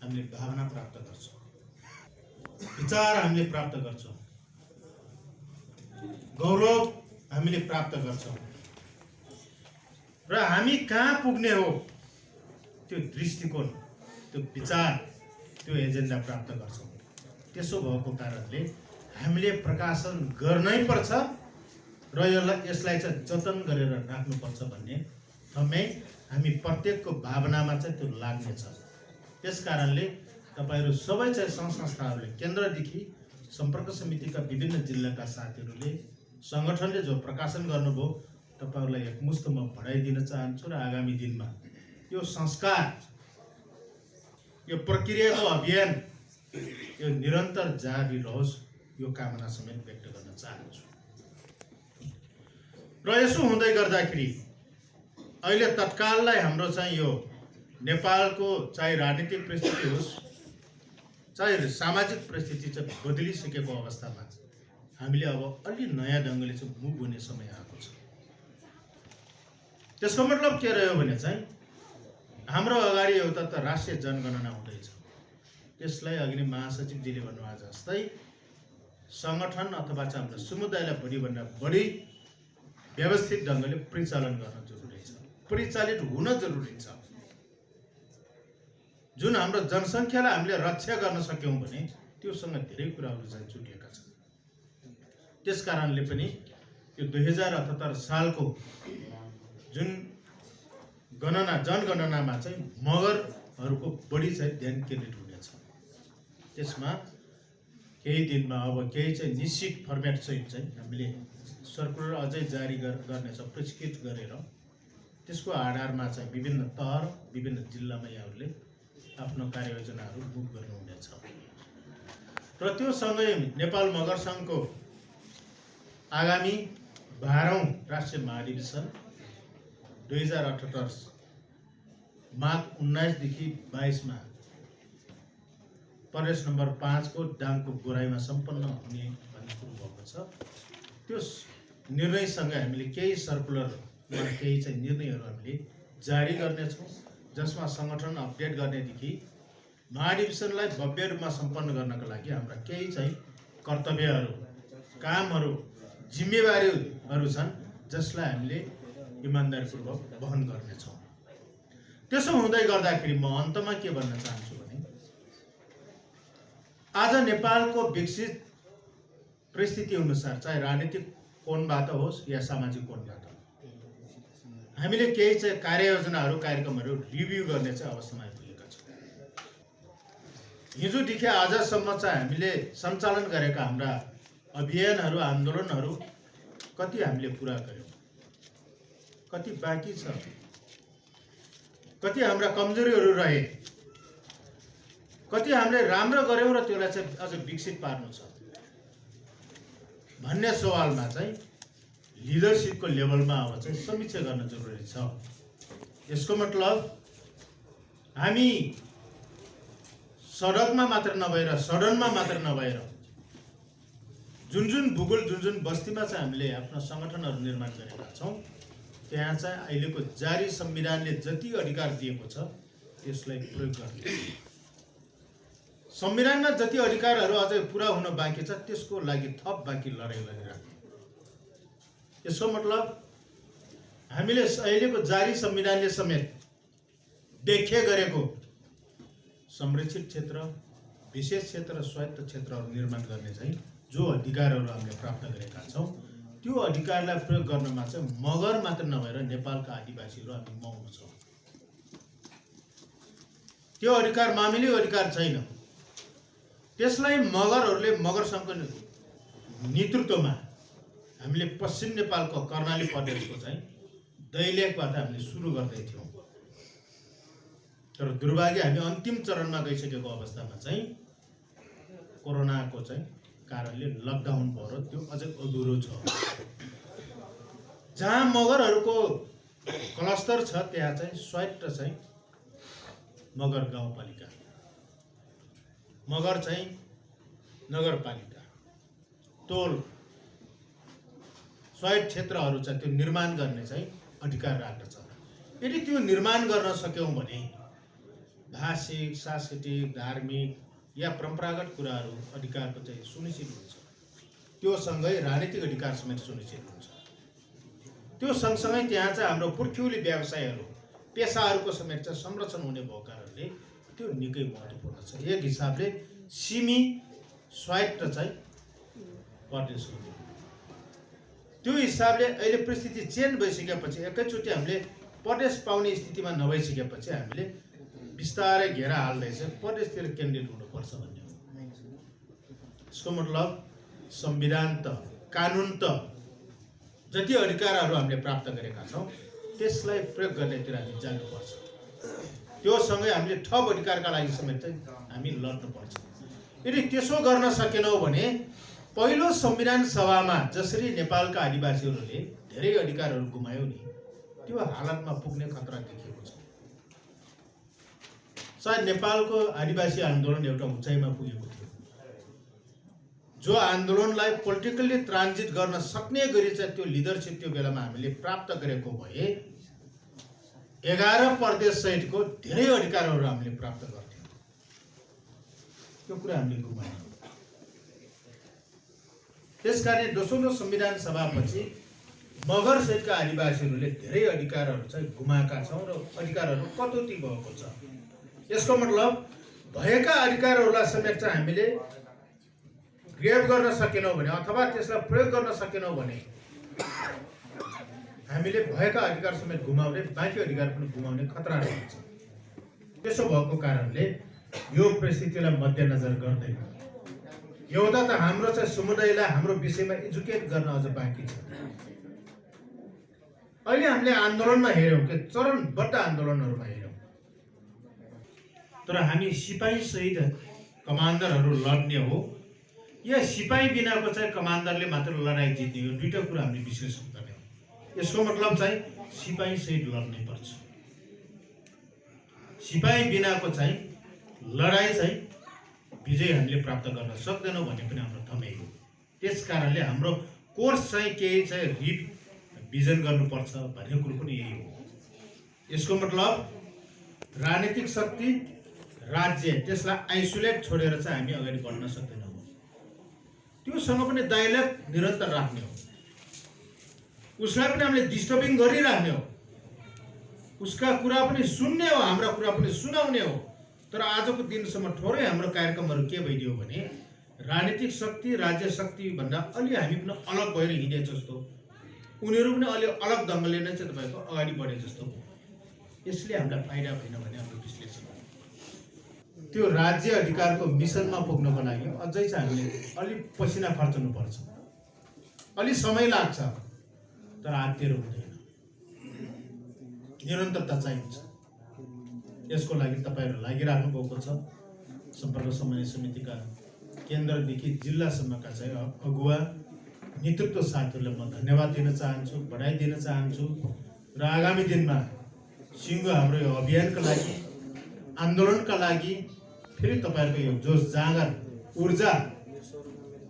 हामीले भावना प्राप्त गर्छौँ, विचार हामीले प्राप्त गर्छौँ, गौरव हामीले प्राप्त गर्छौँ र हामी कहाँ पुग्ने हो त्यो दृष्टिकोण, त्यो विचार, त्यो एजेन्डा प्राप्त गर्छौँ। त्यसो भएको कारणले हामीले प्रकाशन गर्नै पर्छ र यसलाई चाहिँ जतन गरेर राख्नुपर्छ भन्ने थमै हामी प्रत्येकको भावनामा चाहिँ त्यो लाग्नेछ। त्यस कारणले तपाईहरू सबै चाहिँ सङ्घ संस्थाहरूले केन्द्रदेखि सम्पर्क समितिका विभिन्न जिल्लाका साथीहरूले सङ्गठनले जो प्रकाशन गर्नुभयो तपाईहरूलाई एकमुष्ट म बधाई दिन चाहन्छु र आगामी दिनमा यो संस्कार यो प्रक्रियाको अभियान यो निरन्तर जारी रहोस् यो कामना समेत व्यक्त गर्न चाहन्छु। र यसो हुँदै गर्दाखेरि अहिले तत्काललाई हाम्रो चाहिँ यो नेपालको चाहे राजनीतिक परिस्थिति होस् चाहे सामाजिक परिस्थिति चाहिँ बदलिसकेको अवस्थामा हामीले अब अलि नयाँ ढङ्गले चाहिँ मुभ हुने समय आएको छ। त्यसको मतलब के रह्यो भने चाहिँ हाम्रो अगाडि एउटा त राष्ट्रिय जनगणना हुँदैछ। त्यसलाई अघि महासचिवजीले भन्नुभएको जस्तै सङ्गठन अथवा चाहिँ हाम्रो समुदायलाई बढीभन्दा बढी व्यवस्थित ढङ्गले परिचालन गर्न जरुरी छ, परिचालित हुन जरुरी छ। जुन हाम्रो जनसङ्ख्यालाई हामीले रक्षा गर्न सक्यौँ भने त्योसँग धेरै कुराहरू चाहिँ जुटिएका छन्। त्यस कारणले पनि यो 2078 सालको जुन गणना जनगणनामा चाहिँ मगरहरूको बढी चाहिँ ध्यान केन्द्रित हुनेछ। त्यसमा केही दिनमा अब केही चाहिँ निश्चित फर्मेट सहित चाहिँ हामीले सर्कुलर अझै जारी गर्नेछ प्रिस्क्रिप्ट गरेर त्यसको आधारमा चाहिँ विभिन्न तह विभिन्न जिल्लामा यहाँहरूले आफ्नो कार्ययोजनाहरू बुक गर्नुहुनेछ। र त्यो सँगै नेपाल मगर सङ्घको आगामी 12औं राष्ट्रिय महाधिवेशन 2078 माघ 19 देखि 22 मा प्रदेश नम्बर 5 को डाङको गोराईमा सम्पन्न हुने भन्ने कुरो भएको छ। त्यो निर्णयसँगै हामीले केही सर्कुलरमा केही चाहिँ निर्णयहरू हामीले जारी गर्नेछौँ जसमा सङ्गठन अपडेट गर्नेदेखि महाधिवेशनलाई भव्य रूपमा सम्पन्न गर्नका लागि हाम्रा केही चाहिँ कर्तव्यहरू कामहरू जिम्मेवारीहरू छन् जसलाई हामीले इमान्दारीपूर्वक वहन गर्नेछौँ। त्यसो हुँदै गर्दाखेरि म अन्तमा के भन्न चाहन्छु भने आज नेपालको विकसित परिस्थिति अनुसार चाहे राजनीतिक कोणबाट होस् या सामाजिक कोणबाट हामीले केही चाहिँ कार्ययोजनाहरू कार्यक्रमहरू रिभ्यू गर्ने चाहिँ अवस्थामा आइपुगेका छौँ। हिजोदेखि आजसम्म चाहिँ हामीले सञ्चालन गरेका हाम्रा अभियानहरू आन्दोलनहरू कति हामीले पुरा गर्यौँ, कति बाँकी छ, कति हाम्रा कमजोरीहरू रहे, कति हामीले राम्रो गर्यौँ र त्यसलाई चाहिँ अझ विकसित पार्नु छ भन्ने सवालमा चाहिँ लिडरसिपको लेभलमा अब चाहिँ समीक्षा गर्न जरुरी छ। यसको मतलब हामी सडकमा मात्र नभएर सदनमा मात्र नभएर जुन जुन भूगोल जुन जुन बस्तीमा चाहिँ हामीले आफ्नो सङ्गठनहरू निर्माण गरेका छौँ त्यहाँ चाहिँ अहिलेको जारी संविधानले जति अधिकार दिएको छ त्यसलाई प्रयोग गर्ने, संविधानमा जति अधिकारहरू अझै पुरा हुन बाँकी छ त्यसको लागि थप बाँकी लडाइँ लडिराख्ने। यसको मतलब हामीले अहिलेको जारी संविधानले समेत व्याख्या गरेको संरक्षित क्षेत्र, विशेष क्षेत्र, स्वायत्त क्षेत्रहरू निर्माण गर्ने चाहिँ जो अधिकारहरू हामीले प्राप्त गरेका छौँ त्यो अधिकारलाई प्रयोग गर्नमा चाहिँ मगर मात्र नभएर नेपालका आदिवासीहरू हामी मौन छौँ। त्यो अधिकार मामिली अधिकार छैन। त्यसलाई मगरहरूले मगर सङ्घको नेतृत्वमा हामीले पश्चिम नेपालको कर्णाली प्रदेशको चाहिँ दैलेखबाट हामीले सुरु गर्दै थियौँ। तर दुर्भाग्य हामी अन्तिम चरणमा गइसकेको अवस्थामा चाहिँ कोरोनाको चाहिँ कारणले लकडाउन भएर त्यो अझै अधुरो छ। जहाँ मगरहरूको क्लस्टर छ त्यहाँ चाहिँ स्वायत्त चाहिँ मगर गाउँपालिका, मगर चाहिँ नगरपालिका, टोल स्वायत्त क्षेत्रहरू चाहिँ त्यो निर्माण गर्ने चाहिँ अधिकार राख्दछ। यदि त्यो निर्माण गर्न सक्यौँ भने भाषिक, सांस्कृतिक, धार्मिक या परम्परागत कुराहरू अधिकारको चाहिँ सुनिश्चित हुन्छ। त्यो सँगै राजनीतिक अधिकार समेत सुनिश्चित हुन्छ। त्यो सँगसँगै त्यहाँ चाहिँ हाम्रो पुर्ख्यौली व्यवसायहरू पेसाहरूको समेत चाहिँ संरक्षण हुने भएको कारणले त्यो निकै महत्त्वपूर्ण छ। एक हिसाबले सिमी स्वायत्त चाहिँ परदेशको। त्यो हिसाबले अहिले परिस्थिति चेन्ज भइसकेपछि एकैचोटि हामीले परदेश पाउने स्थितिमा नभइसकेपछि हामीले बिस्तारै घेरा हाल्दैछ परदेशतिर केन्द्रित हुनुपर्छ भन्ने हो। यसको मतलब संविधान त कानुन त जति अधिकारहरू हामीले प्राप्त गरेका छौँ त्यसलाई प्रयोग गर्नेतिर हामी जानुपर्छ। त्यो सँगै हामीले थप अधिकारका लागि समेत चाहिँ हामी लड्नुपर्छ। यदि त्यसो गर्न सकेनौँ भने पहिलो संविधान सभामा जसरी नेपालका आदिवासीहरूले धेरै अधिकारहरू गुमायो नि त्यो हालतमा पुग्ने खतरा देखिएको छ। सायद नेपालको आदिवासी आन्दोलन एउटा उचाइमा पुगेको थियो, जो आन्दोलनलाई पोलिटिकल्ली ट्रान्जिट गर्न सक्ने गरी चाहिँ त्यो लिडरसिप त्यो बेलामा हामीले प्राप्त गरेको भए 11 प्रदेश सहितको धेरै अधिकारहरू हामीले प्राप्त गर्थ्यौँ। त्यो कुरा हामीले गुमायौँ। त्यसकारण दोस्रो संविधान सभापछि मगर सहितका आदिवासीहरूले धेरै अधिकारहरू चाहिँ गुमाएका छौँ र अधिकारहरू कटौती भएको छ। यसको मतलब भएका अधिकारहरूलाई समेत चाहिँ हामीले ग्रेब गर्न सकेनौँ भने अथवा त्यसलाई प्रयोग गर्न सकेनौँ भने हामीले भएका अधिकार समेत गुमाउने बाँकी अधिकार पनि गुमाउने खतरा रहन्छ। त्यसो भएको कारणले यो परिस्थितिलाई मध्यनजर गर्दै एउटा त हाम्रो चाहिँ समुदायलाई हाम्रो विषयमा एजुकेट गर्न अझ बाँकी छ। अहिले हामीले आन्दोलनमा हेऱ्यौँ कि चरणबद्ध आन्दोलनहरूमा हेऱ्यौँ, तर हामी सिपाही सहित कमान्डरहरू लड्ने हो या सिपाही बिनाको चाहिँ कमान्डरले मात्र लडाइँ जित्ने हो, दुईटा कुरा हामीले विश्लेषण गर्ने हो। यसको मतलब चाहिँ सिपाही सहित लड्नै पर्छ। सिपाही बिनाको चाहिँ लडाइँ चाहिँ विजय हामीले प्राप्त गर्न सक्दैनौँ भन्ने पनि हाम्रो ठमै हो। त्यस कारणले हाम्रो कोर्स चाहिँ केही चाहिँ रिभिजन गर्नुपर्छ भन्ने कुरो पनि यही हो। यसको मतलब राजनीतिक शक्ति राज्य त्यसलाई आइसोलेट छोडेर चाहिँ हामी अगाडि बढ्न सक्दैनौँ। त्योसँग पनि डायलग निरन्तर राख्ने हो, उसलाई पनि हामीले डिस्टर्बिङ गरिराख्ने हो, उसका कुरा पनि सुन्ने हो, हाम्रा कुरा पनि सुनाउने हो। तर आजको दिनसम्म थोरै हाम्रो कार्यक्रमहरू के भइदियो भने राजनीतिक शक्ति राज्य शक्ति भन्दा अलि हामी पनि अलग भएर हिँडे जस्तो, उनीहरू पनि अलि अलग ढङ्गले नै चाहिँ तपाईँको अगाडि बढे जस्तो हो। यसले हामीलाई फाइदा भएन भने हाम्रो विश्लेषण त्यो राज्य अधिकारको मिसनमा पुग्नको लागि अझै चाहिँ हामीले अलि पसिना खर्चनुपर्छ, अलि समय लाग्छ, तर आत्तिएर हुँदैन, निरन्तरता चाहिन्छ। यसको लागि तपाईँहरू लागिराख्नु भएको छ। सम्पर्क समन्वय समितिका केन्द्रदेखि जिल्लासम्मका चाहिँ अगुवा नेतृत्व साथीहरूलाई म धन्यवाद दिन चाहन्छु, बधाई दिन चाहन्छु र आगामी दिनमा सिङ्गो हाम्रो यो अभियानका लागि आन्दोलनका लागि फेरि तपाईँहरूको यो जोस जाँगर ऊर्जा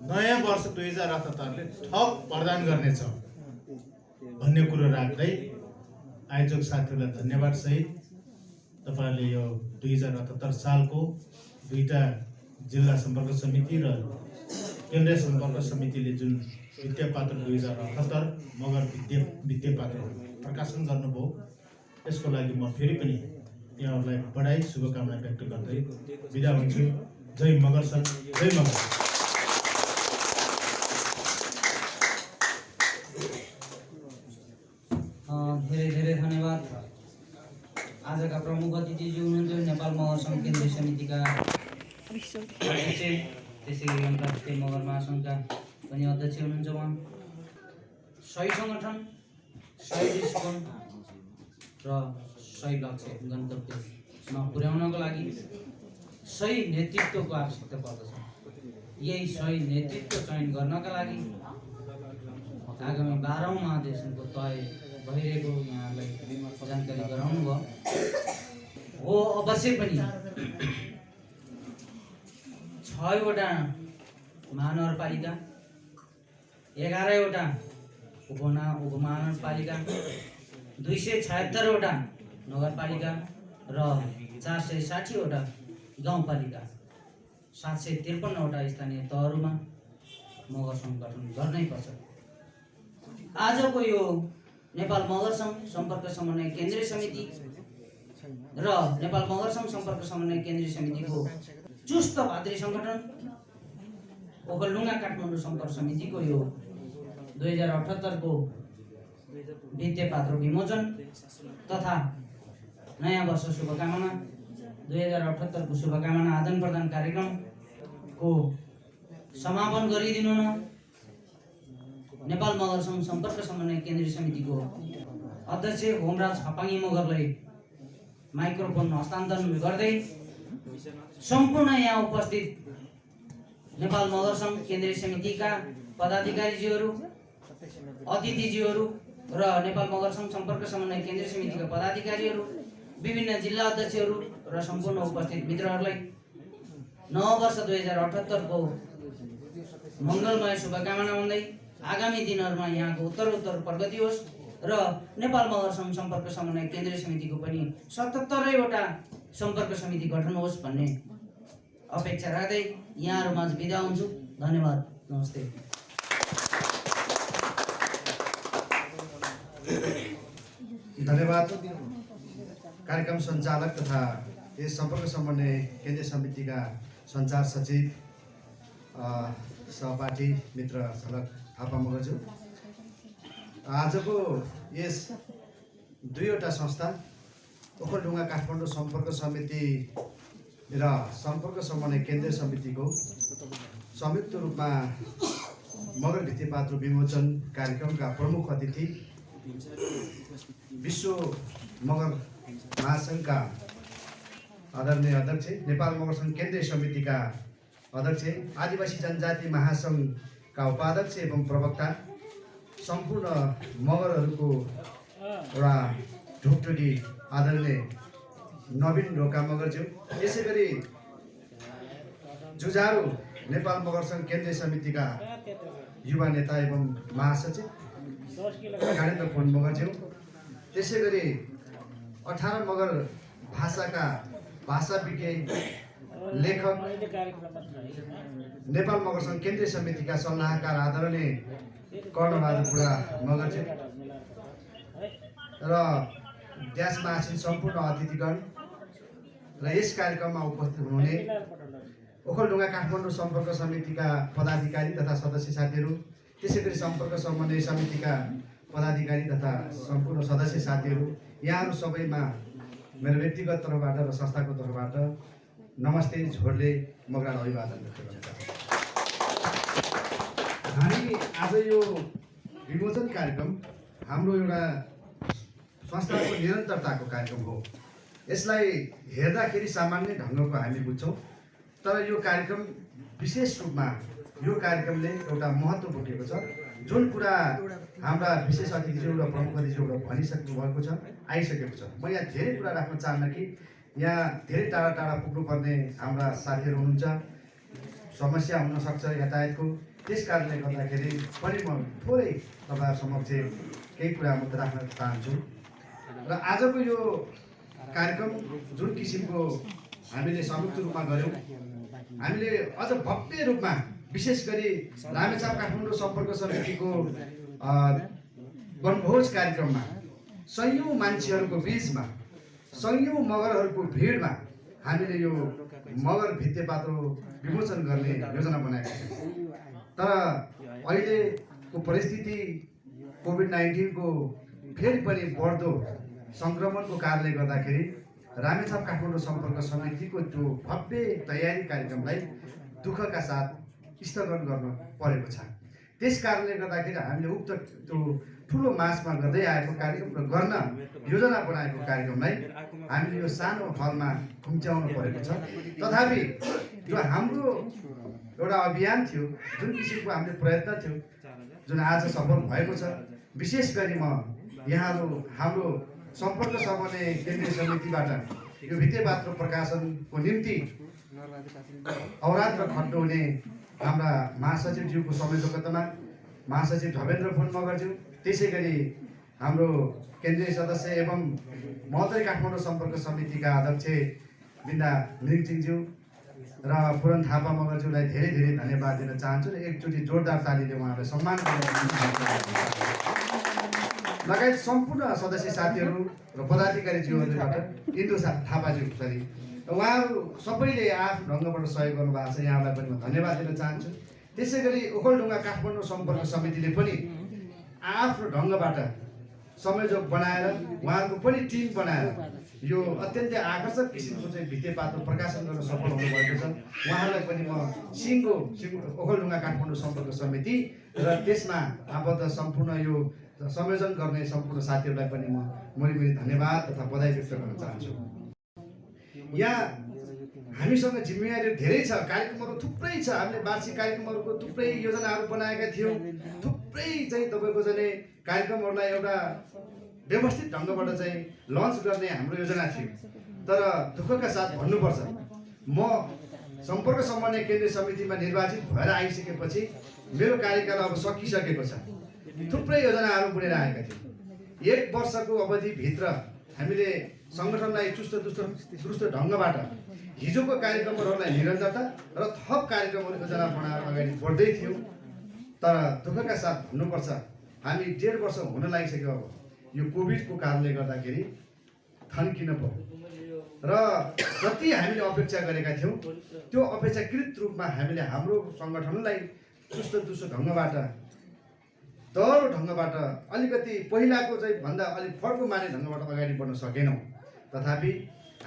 नयाँ वर्ष 2078ले थप प्रदान गर्नेछ भन्ने कुरो राख्दै आयोजक साथीहरूलाई धन्यवाद सहित तपाईँहरूले यो 2078 सालको दुईटा जिल्ला सम्पर्क समिति र केन्द्रीय सम्पर्क समितिले जुन विद्या पात्र 2078 मगर विद्या पात्र प्रकाशन गर्नुभयो, यसको लागि म फेरि पनि यहाँहरूलाई बधाई शुभकामना व्यक्त गर्दै बिदा हुन्छु। जय मगर सर, जय मगर। धेरै धेरै धन्यवाद। आजका प्रमुख अतिथिज्यू हुनुहुन्छ नेपाल मगर सङ्घ केन्द्रीय समितिका अध्यक्ष, त्यसै गरी अन्तर्राष्ट्रिय मगर महासङ्घका पनि अध्यक्ष हुनुहुन्छ। उहाँ सही सङ्गठन, सही दृष्टिकोण र सही लक्ष्य गन्तव्यमा पुर्याउनको लागि सही नेतृत्वको आवश्यकता पर्दछ। यही सही नेतृत्व चयन गर्नका लागि आगामी 12औं महाधिवेशनको तय भइरहेको यहाँलाई जानकारी गराउनु भयो हो। अवश्य पनि 6वटा महानगरपालिका, 11वटा उपमहानगरपालिका, 276वटा नगरपालिका र 460वटा गाउँपालिका, 753वटा स्थानीय तहहरूमा मगर सङ्घ गठन गर्नै पर्छ। आजको यो नेपाल मगर सङ्घ सम्पर्क समन्वय केन्द्रीय समिति र नेपाल मगर सङ्घ सम्पर्क समन्वय केन्द्रीय समितिको चुस्त भातृ सङ्गठन ओखलढुङ्गा काठमाडौँ सम्पर्क समितिको यो 2078 को भित्तेपात्रो विमोचन तथा नयाँ वर्ष शुभकामना 2078 को शुभकामना आदान प्रदान कार्यक्रमको समापन गरिदिनु न नेपाल मगर सङ्घ सम्पर्क समन्वय केन्द्रीय समितिको अध्यक्ष होमराज हपाङ्गी मगरलाई माइक्रोफोन हस्तान्तरण गर्दै सम्पूर्ण यहाँ उपस्थित नेपाल मगर सङ्घ केन्द्रीय समितिका पदाधिकारीज्यूहरू, अतिथिज्यूहरू र नेपाल मगर सङ्घ सम्पर्क समन्वय केन्द्रीय समितिका पदाधिकारीहरू, विभिन्न जिल्ला अध्यक्षहरू र सम्पूर्ण उपस्थित मित्रहरूलाई नव वर्ष 2078 को मङ्गलमय शुभकामना भन्दै आगामी दिनहरूमा यहाँको उत्तरोत्तर प्रगति होस् र नेपाल मगर सङ्घ सम्पर्क समन्वय केन्द्रीय समितिको पनि 77वटा सम्पर्क समिति गठन होस् भन्ने अपेक्षा राख्दै यहाँहरूमाझ बिदा हुन्छु। धन्यवाद, नमस्ते। धन्यवाद। कार्यक्रम सञ्चालक तथा यस सम्पर्क समन्वय केन्द्रीय समितिका सञ्चार सचिव सहपाठी मित्र झलक थापा मगरज्यू, आजको यस 2वटा संस्था ओखलढुङ्गा काठमाडौँ सम्पर्क समिति र सम्पर्क समन्वय केन्द्रीय समितिको संयुक्त रूपमा मगर भित्तेपात्रो विमोचन कार्यक्रमका प्रमुख अतिथि विश्व मगर महासङ्घका आदरणीय अध्यक्ष, नेपाल मगर सङ्घ केन्द्रीय समितिका अध्यक्ष, आदिवासी जनजाति महासङ्घका उपाध्यक्ष एवं प्रवक्ता, सम्पूर्ण मगरहरूको एउटा ढोकढोकी आदरणीय नवीन ढोका मगरज्यू, यसै गरी जुझारु नेपाल मगर सङ्घ केन्द्रीय समितिका युवा नेता एवं महासचिव ज्ञानेन्द्र पुन मगरज्यू, त्यसै गरी 18 मगर भाषाका भाषाविज्ञ लेखक नेपाल मगर सङ्घ केन्द्रीय समितिका सल्लाहकार आदरणीय कर्णबहादुर बुढा मगरज्यू र ड्यासमा आसीन सम्पूर्ण अतिथिगण र यस कार्यक्रममा उपस्थित हुनुहुने ओखलढुङ्गा काठमाडौँ सम्पर्क समितिका पदाधिकारी तथा सदस्य साथीहरू, त्यसै गरी सम्पर्क समन्वय समितिका पदाधिकारी तथा सम्पूर्ण सदस्य साथीहरू, यहाँहरू सबैमा मेरो व्यक्तिगत तर्फबाट र संस्थाको तर्फबाट नमस्ते झोडले मगरा अभिवादन व्यक्त गर्न चाहन्छु। हामी आज यो विमोचन कार्यक्रम हाम्रो एउटा संस्थाको निरन्तरताको कार्यक्रम हो। यसलाई हेर्दाखेरि सामान्य ढङ्गको हामी बुझ्छौँ, तर यो कार्यक्रम विशेष रूपमा यो कार्यक्रमले एउटा महत्त्व बोकेको छ। जुन कुरा हाम्रा विशेष अतिथिज्यू र प्रमुख अतिथिज्यूबाट भनिसक्नु भएको छ, आइसकेको छ। म यहाँ धेरै कुरा राख्न चाहन्न कि यहाँ धेरै टाढा टाढा पुग्नुपर्ने हाम्रा साथीहरू हुनुहुन्छ, समस्या हुनसक्छ यातायातको, त्यस कारणले गर्दाखेरि पनि म थोरै तपाईँहरू समक्ष केही कुरा म राख्न चाहन्छु। र आजको यो कार्यक्रम जुन किसिमको हामीले संयुक्त रूपमा गऱ्यौँ, हामीले अझ भव्य रूपमा विशेष गरी रामेछाप काठमाडौँ सम्पर्क समितिको वनभोज कार्यक्रममा सयौँ मान्छेहरूको बिचमा, सयौँ मगरहरूको भिडमा हामीले यो मगर भित्तेपात्रो विमोचन गर्ने योजना बनाएका छौँ। तर अहिलेको परिस्थिति कोभिड-19 को फेरि पनि बढ्दो सङ्क्रमणको कारणले गर्दाखेरि रामेछाप काठमाडौँ सम्पर्क समितिको त्यो भव्य तयारी कार्यक्रमलाई दुःखका साथ स्थगन गर्न परेको छ। त्यस कारणले गर्दाखेरि हामीले उक्त त्यो ठुलो मासमा गर्दै आएको कार्यक्रम र गर्न योजना बनाएको कार्यक्रमलाई हामीले यो सानो हलमा खुम्च्याउनु परेको छ। तथापि यो हाम्रो एउटा अभियान थियो, जुन किसिमको हामीले प्रयत्न थियो, जुन आज सफल भएको छ। विशेष गरी म यहाँहरू हाम्रो सम्पर्क समन्वय केन्द्रीय समितिबाट यो भित्तेपात्रो प्रकाशनको निम्ति अवरात्र खट्नु हुने हाम्रा महासचिवज्यूको संयोजकतामा महासचिव धवेन्द्र पुन मगरज्यू, त्यसै गरी हाम्रो केन्द्रीय सदस्य एवं महोत्तरी काठमाडौँ सम्पर्क समितिका अध्यक्ष बिन्दा मिरिङज्यू र पुरन थापा मगरज्यूलाई धेरै धेरै धन्यवाद दिन चाहन्छु र एकचोटि जोरदार तालीले उहाँलाई सम्मान लगायत सम्पूर्ण सदस्य साथीहरू र पदाधिकारीज्यूहरूबाट इन्दु थापाज्यू सरी उहाँहरू सबैले आफ्नो ढङ्गबाट सहयोग गर्नुभएको छ। यहाँलाई पनि म धन्यवाद दिन चाहन्छु। त्यसै गरी ओखलढुङ्गा काठमाडौँ सम्पर्क समितिले पनि आफ्नो ढङ्गबाट संयोजक बनाएर उहाँहरूको पनि टिम बनाएर यो अत्यन्तै आकर्षक किसिमको चाहिँ भित्तेपातो प्रकाशन गर्न सफल हुनुभएको छ। उहाँहरूलाई पनि म सिङको ओखलढुङ्गा काठमाडौँ सम्पर्क समिति र त्यसमा आबद्ध सम्पूर्ण यो संयोजन गर्ने सम्पूर्ण साथीहरूलाई पनि म मरिमरि धन्यवाद तथा बधाई व्यक्त गर्न चाहन्छु। यहाँ हामीसँग जिम्मेवारी धेरै छ, कार्यक्रमहरू थुप्रै छ। हामीले वार्षिक कार्यक्रमहरूको थुप्रै योजनाहरू बनाएका थियौँ। थुप्रै चाहिँ तपाईँको चाहिँ कार्यक्रमहरूलाई एउटा व्यवस्थित ढङ्गबाट चाहिँ लन्च गर्ने हाम्रो योजना थियो। तर दुःखका साथ भन्नुपर्छ, म सम्पर्क समन्वय केन्द्रीय समितिमा निर्वाचित भएर आइसकेपछि मेरो कार्यकाल अब सकिसकेको छ। थुप्रै योजनाहरू बुनेर आएका थियौँ। 1 वर्षको अवधिभित्र हामीले सङ्गठनलाई दुरुस्त ढङ्गबाट हिजोको कार्यक्रमहरूलाई निरन्तरता र थप कार्यक्रमहरू योजना बनाएर अगाडि बढ्दै थियौँ। तर दुःखका साथ भन्नुपर्छ, हामी 1.5 वर्ष हुन लागिसक्यो। अब यो कोभिडको कारणले गर्दाखेरि थन्किन पर्यो र जति हामीले अपेक्षा गरेका थियौँ त्यो अपेक्षाकृत रूपमा हामीले हाम्रो सङ्गठनलाई दुरुस्त ढङ्गबाट दह्रो ढङ्गबाट अलिकति पहिलाको चाहिँ भन्दा अलिक फर्को माने ढङ्गबाट अगाडि बढ्न सकेनौँ। तथापि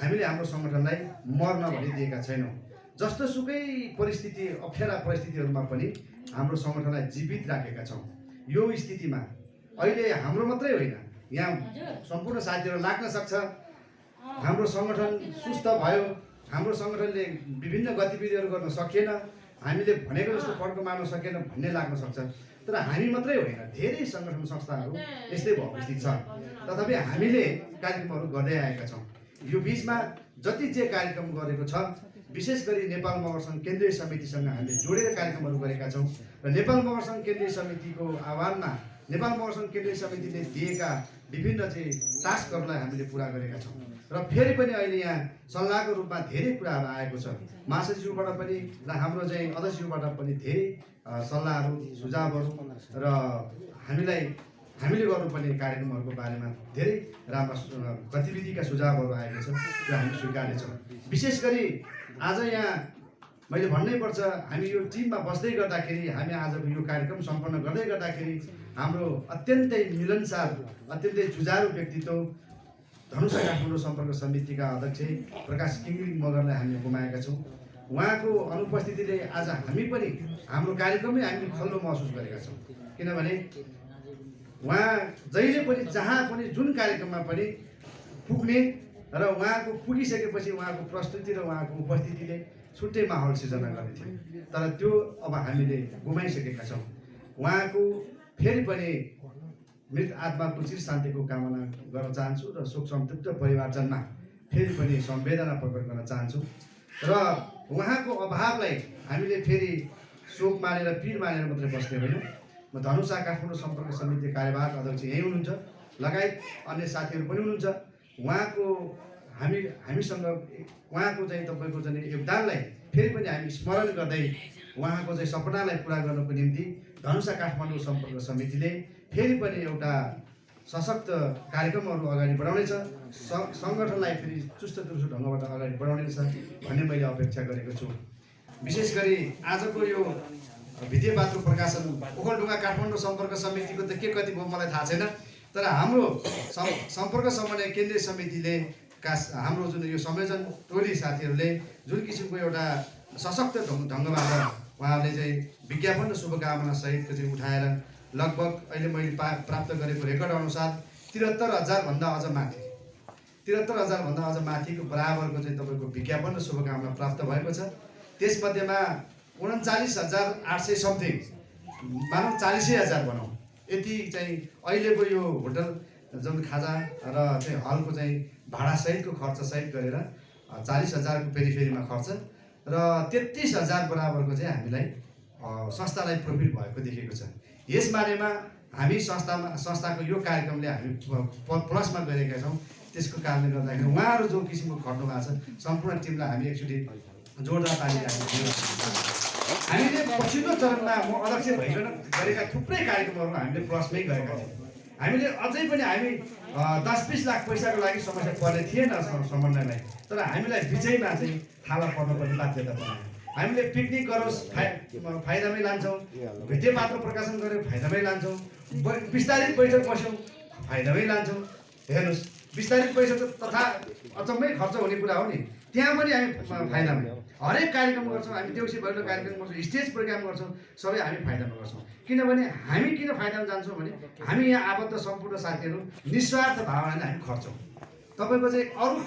हामीले हाम्रो सङ्गठनलाई मर्न भनिदिएका छैनौँ। जस्तोसुकै परिस्थिति, अप्ठ्यारा परिस्थितिहरूमा पनि हाम्रो सङ्गठनलाई जीवित राखेका छौँ। यो स्थितिमा अहिले हाम्रो मात्रै होइन, यहाँ सम्पूर्ण साथीहरू लाग्न सक्छ हाम्रो सङ्गठन सुस्त भयो, हाम्रो सङ्गठनले विभिन्न गतिविधिहरू गर्न सकेन, हामीले भनेको जस्तो फर्को मार्न सकेन भन्ने लाग्न सक्छ। तर हामी मात्रै होइन, धेरै सङ्गठन संस्थाहरू यस्तै अवस्थित छ। तथापि हामीले कार्यक्रमहरू गर्दै आएका छौँ। यो बिचमा जति जे कार्यक्रम गरेको छ, विशेष गरी नेपाल मगर सङ्घ केन्द्रीय समितिसँग हामीले जोडेर कार्यक्रमहरू गरेका छौँ र नेपाल मगर सङ्घ केन्द्रीय समितिको आह्वानमा नेपाल मगर सङ्घ केन्द्रीय समितिले दिएका विभिन्न चाहिँ टास्कहरूलाई हामीले पुरा गरेका छौँ। र फेरि पनि अहिले यहाँ सल्लाहको रूपमा धेरै कुराहरू आएको छ। महासचिवबाट पनि र हाम्रो चाहिँ अध्यक्षज्यूबाट पनि धेरै सल्लाहहरू, सुझावहरू र हामीले गर्नुपर्ने कार्यक्रमहरूको बारेमा धेरै राम्रा गतिविधिका सुझावहरू आएको छ, त्यो हामी स्वीकार्नेछौँ। विशेष गरी आज यहाँ मैले भन्नै पर्छ, हामी यो टिममा बस्दै गर्दाखेरि, हामी आजको यो कार्यक्रम सम्पन्न गर्दै गर्दाखेरि हाम्रो अत्यन्तै मिलनसार, अत्यन्तै जुझारु व्यक्तित्व धनुषा काठमाडौँ सम्पर्क समितिका अध्यक्ष प्रकाश किङ्ग्रिङ मगरलाई हामीले गुमाएका छौँ। उहाँको अनुपस्थितिले आज हामी पनि हाम्रो कार्यक्रमै हामीले खल्लो महसुस गरेका छौँ। किनभने उहाँ जहिले पनि जहाँ पनि जुन कार्यक्रममा पनि पुग्ने र उहाँको पुगिसकेपछि उहाँको प्रस्तुति र उहाँको उपस्थितिले छुट्टै माहौल सिर्जना गर्ने थियो। तर त्यो अब हामीले गुमाइसकेका छौँ। उहाँको फेरि पनि मृत आत्माको चिर शान्तिको कामना गर्न चाहन्छु र शोक सन्तप्त परिवारजनमा फेरि पनि संवेदना प्रकट गर्न चाहन्छु र उहाँको अभावलाई हामीले फेरि शोक मानेर पीड मानेर मात्रै बस्ने होइन। म धनुषा काठमाडौँ सम्पर्क समिति कार्यवाहक अध्यक्ष यहीँ हुनुहुन्छ, लगायत अन्य साथीहरू पनि हुनुहुन्छ। उहाँको हामीसँग उहाँको चाहिँ तपाईँको चाहिँ योगदानलाई फेरि पनि हामी स्मरण गर्दै उहाँको चाहिँ सपनालाई पुरा गर्नको निम्ति धनुषा काठमाडौँ सम्पर्क समितिले फेरि पनि एउटा सशक्त कार्यक्रमहरू अगाडि बढाउनेछ, सङ्गठनलाई फेरि चुस्त दुरुस्त ढङ्गबाट अगाडि बढाउनेछ भन्ने मैले अपेक्षा गरेको छु। विशेष गरी आजको यो भित्तेपातो प्रकाशन ओखलढुङ्गा काठमाडौँ सम्पर्क समितिको त के कति भयो मलाई थाहा छैन, तर हाम्रो सम्पर्क समन्वय केन्द्रीय समितिले हाम्रो जुन यो संयोजन टोली साथीहरूले जुन किसिमको एउटा सशक्त ढङ्गबाट उहाँहरूले चाहिँ विज्ञापन र शुभकामना सहितको चाहिँ उठाएर लगभग अहिले मैले प्राप्त गरेको रेकर्ड अनुसार 73,000 भन्दा अझ माथि 73,000 भन्दा अझ माथिको बराबरको चाहिँ तपाईँको विज्ञापन र शुभकामना प्राप्त भएको छ। त्यसमध्येमा 39,800 समथिङ, मानौँ 40,000 भनौँ, यति चाहिँ अहिलेको यो होटल जुन खाजा र चाहिँ हलको चाहिँ भाडासहितको खर्चसहित गरेर 40,000 को पेरिफेरीमा खर्च र 33,000 बराबरको चाहिँ हामीलाई संस्थालाई प्रफिट भएको देखेको छ। यसबारेमा हामी संस्थाको यो कार्यक्रमले हामी प्लसमा गरेका छौँ। त्यसको कारणले गर्दाखेरि उहाँहरू जो किसिमको खट्नु भएको छ सम्पूर्ण टिमलाई हामी एकचोटि जोरदार ताली राखेको छौँ। हामीले पछिल्लो चरणमा म अध्यक्ष भइकन गरेका थुप्रै कार्यक्रमहरू हामीले प्लसमै गरेका थियौँ। हामीले अझै पनि हामी 10-20 लाख पैसाको लागि समस्या पर्ने थिएन समन्वयलाई, तर हामीलाई बिचैमा चाहिँ थाला पर्नुपर्ने बाध्यता बनायो। हामीले पिकनिक गरोस् फाइदामै लान्छौँ, भित्तेपात्र प्रकाशन गरेर फाइदामै लान्छौँ, विस्तारित बैठक बस्यौँ फाइदामै लान्छौँ। हेर्नुहोस् विस्तारित बैठक तथा अचम्मै खर्च हुने कुरा हो नि, त्यहाँ पनि हामी फाइदामा हरेक कार्यक्रम गर्छौँ। हामी देउसी भैलो कार्यक्रम गर्छौँ, स्टेज प्रोग्राम गर्छौँ, सबै हामी फाइदामा गर्छौँ। किनभने हामी किन फाइदामा जान्छौँ भने हामी यहाँ आबद्ध सम्पूर्ण साथीहरू निस्वार्थ भावनाले हामी खर्छौँ। तपाईँको चाहिँ अरू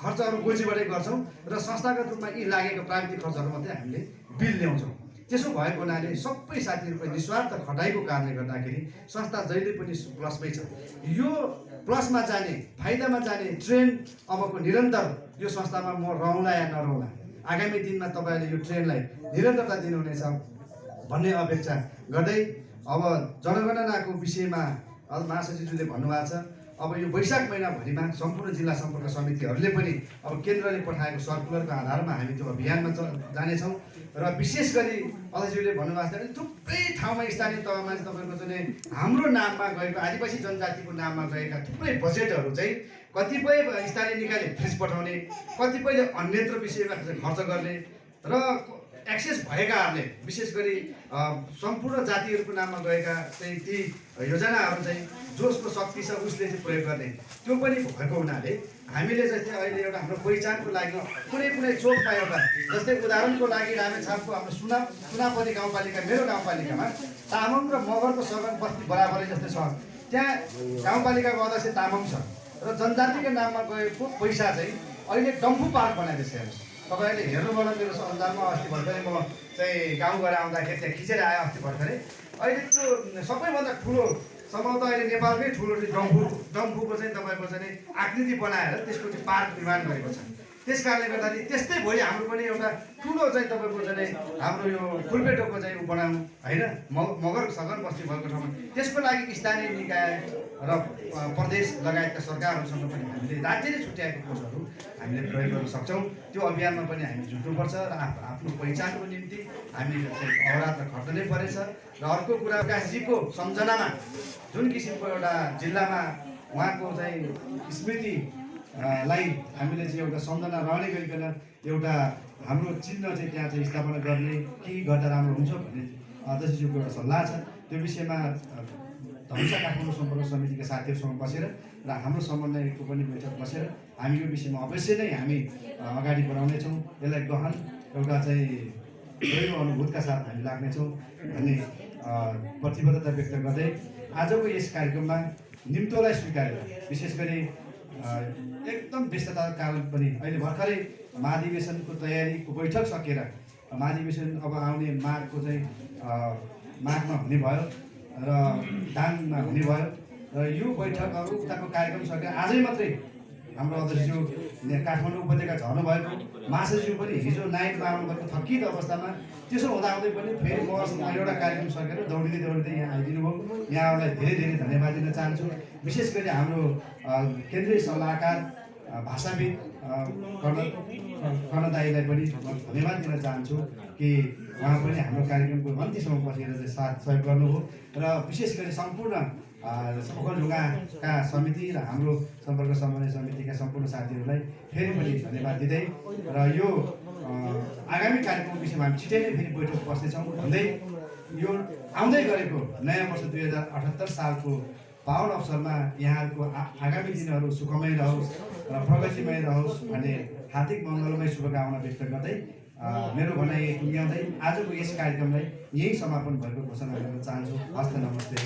खर्चहरू गोजीबाटै गर्छौँ र संस्थागत रूपमा यी लागेको प्राविधिक खर्चहरू मात्रै हामीले बिल ल्याउँछौँ। त्यसो भएको हुनाले सबै साथीहरूको निस्वार्थ खटाइको कारणले गर्दाखेरि संस्था जहिले पनि प्लसमै छ। यो प्लसमा जाने फाइदामा जाने ट्रेन्ड अबको निरन्तर यो संस्थामा म रहँला या नरहँला, आगामी दिनमा तपाईँले यो ट्रेन्डलाई निरन्तरता दिनुहुनेछ भन्ने अपेक्षा गर्दै अब जनगणनाको विषयमा महासचिवले भन्नुभएको छ। अब यो वैशाख महिनाभरिमा सम्पूर्ण जिल्ला सम्पर्क समितिहरूले पनि अब केन्द्रले पठाएको सर्कुलरको आधारमा हामी त्यो अभियानमा जानेछौँ र विशेष गरी अध्यक्षज्यूले भन्नुभएको छ थुप्रै ठाउँमा स्थानीय तहमा तपाईँको चाहिँ हाम्रो नाममा गएको आदिवासी जनजातिको नाममा गएका थुप्रै बजेटहरू चाहिँ कतिपय स्थानीय निकायले फ्रिज पठाउने, कतिपयले अन्यत्र विषयमा खर्च गर्ने र एक्सेस भएकाहरूले विशेष गरी सम्पूर्ण जातिहरूको नाममा गएका चाहिँ ती योजनाहरू चाहिँ जसको शक्ति छ उसले चाहिँ प्रयोग गर्ने, त्यो पनि भएको हुनाले हामीले चाहिँ अहिले एउटा हाम्रो पहिचानको लागि कुनै चोकमा एउटा जस्तै उदाहरणको लागि रामेछापको हाम्रो सुनापरी गाउँपालिका मेरो गाउँपालिकामा तामाङ र मगरको सगन बस्ती बराबरै जस्तै छ। त्यहाँ गाउँपालिकाको अध्यक्ष तामाङ छ र जनजातिको नाममा गएको पैसा चाहिँ अहिले डम्फु पार्क बनाइदिएछ। हेर्नुहोस् तपाईँहरूले हेर्नुभयो मेरो सञ्जालमा अस्ति भर्खरै म चाहिँ गाउँ गएर आउँदाखेरि त्यहाँ खिचेर आएँ अस्ति भर्खरै। अहिले त्यो सबैभन्दा ठुलो सम्भवतः अहिले नेपालकै ठुलो डम्फुको चाहिँ तपाईँको चाहिँ आकृति बनाएर त्यसको चाहिँ पार्क निर्माण गरेको छ। त्यस कारणले गर्दाखेरि त्यस्तै भोलि हाम्रो पनि एउटा ठुलो चाहिँ तपाईँको चाहिँ हाम्रो यो फुलपेटोको चाहिँ बनाउँ होइन, मगर सगन बस्ती भएको ठाउँमा त्यसको लागि स्थानीय निकाय र प्रदेश लगायतका सरकारहरूसँग पनि हामीले राज्यले छुट्याएको कोषहरू हामीले प्रयोग गर्न सक्छौँ। त्यो अभियानमा पनि हामी जुट्नुपर्छ र आफ्नो पहिचानको निम्ति हामीले अहोरात्र खट्नै परेछ। र अर्को कुरा प्रकाशजीको सम्झनामा जुन किसिमको एउटा जिल्लामा उहाँको चाहिँ स्मृति लाई हामीले चाहिँ एउटा सम्झना रहने गरिकन एउटा हाम्रो चिन्ह चाहिँ त्यहाँ चाहिँ स्थापना गर्ने के गर्दा राम्रो हुन्छ भन्ने अध्यक्षज्यूको एउटा सल्लाह छ। त्यो विषयमा धनुषा काठमाडौँ सम्पर्क समितिका साथीहरूसँग बसेर र हाम्रो समन्वयको पनि बैठक बसेर हामी यो विषयमा अवश्य नै हामी अगाडि बढाउनेछौँ। यसलाई गहन एउटा चाहिँ गहिरो अनुभूतका साथ हामी लाग्नेछौँ भन्ने प्रतिबद्धता व्यक्त गर्दै आजको यस कार्यक्रममा निम्तोलाई स्वीकारेर विशेष गरी एकदम व्यस्तताको कारण पनि अहिले भर्खरै महाधिवेशनको तयारीको बैठक सकेर महाधिवेशन अब आउने माघको चाहिँ माघमा हुने भयो र दानमा हुने भयो र यो बैठकहरू उताको कार्यक्रम सकेर आजै मात्रै हाम्रो अध्यक्षज्यू काठमाडौँ उपत्यका झर्नु भएको, महासचिव पनि हिजो नाइटमा आउनुभएको थकित अवस्थामा, त्यसो हुँदाहुँदै पनि फेरि मसँग एउटा कार्यक्रम सकेर दौडिँदै यहाँ आइदिनु भयो। यहाँहरूलाई धेरै धेरै धन्यवाद दिन चाहन्छु। विशेष गरी हाम्रो केन्द्रीय सल्लाहकार भाषाविद कर्ण दाईलाई पनि धन्यवाद दिन चाहन्छु कि उहाँ पनि हाम्रो कार्यक्रमको अन्तिमसम्म बसेर चाहिँ साथ सहयोग गर्नुभयो र विशेष गरी सम्पूर्ण ओखलढुङ्गाका समिति र हाम्रो सम्पर्क समन्वय समितिका सम्पूर्ण साथीहरूलाई फेरि पनि धन्यवाद दिँदै र यो आगामी कार्यक्रमको विषयमा हामी छिटै नै फेरि बैठक बस्नेछौँ भन्दै यो आउँदै गरेको नयाँ वर्ष 2078 सालको पावन अवसरमा यहाँहरूको आगामी दिनहरू सुखमय रहोस् र प्रगतिमय रहोस् भन्ने हार्दिक मङ्गलमय शुभकामना व्यक्त गर्दै मेरो भनाइ टुङ्ग्याउँदै आजको यस कार्यक्रमलाई यही समापन भएको घोषणा गर्न चाहन्छु। हस्त नमस्ते।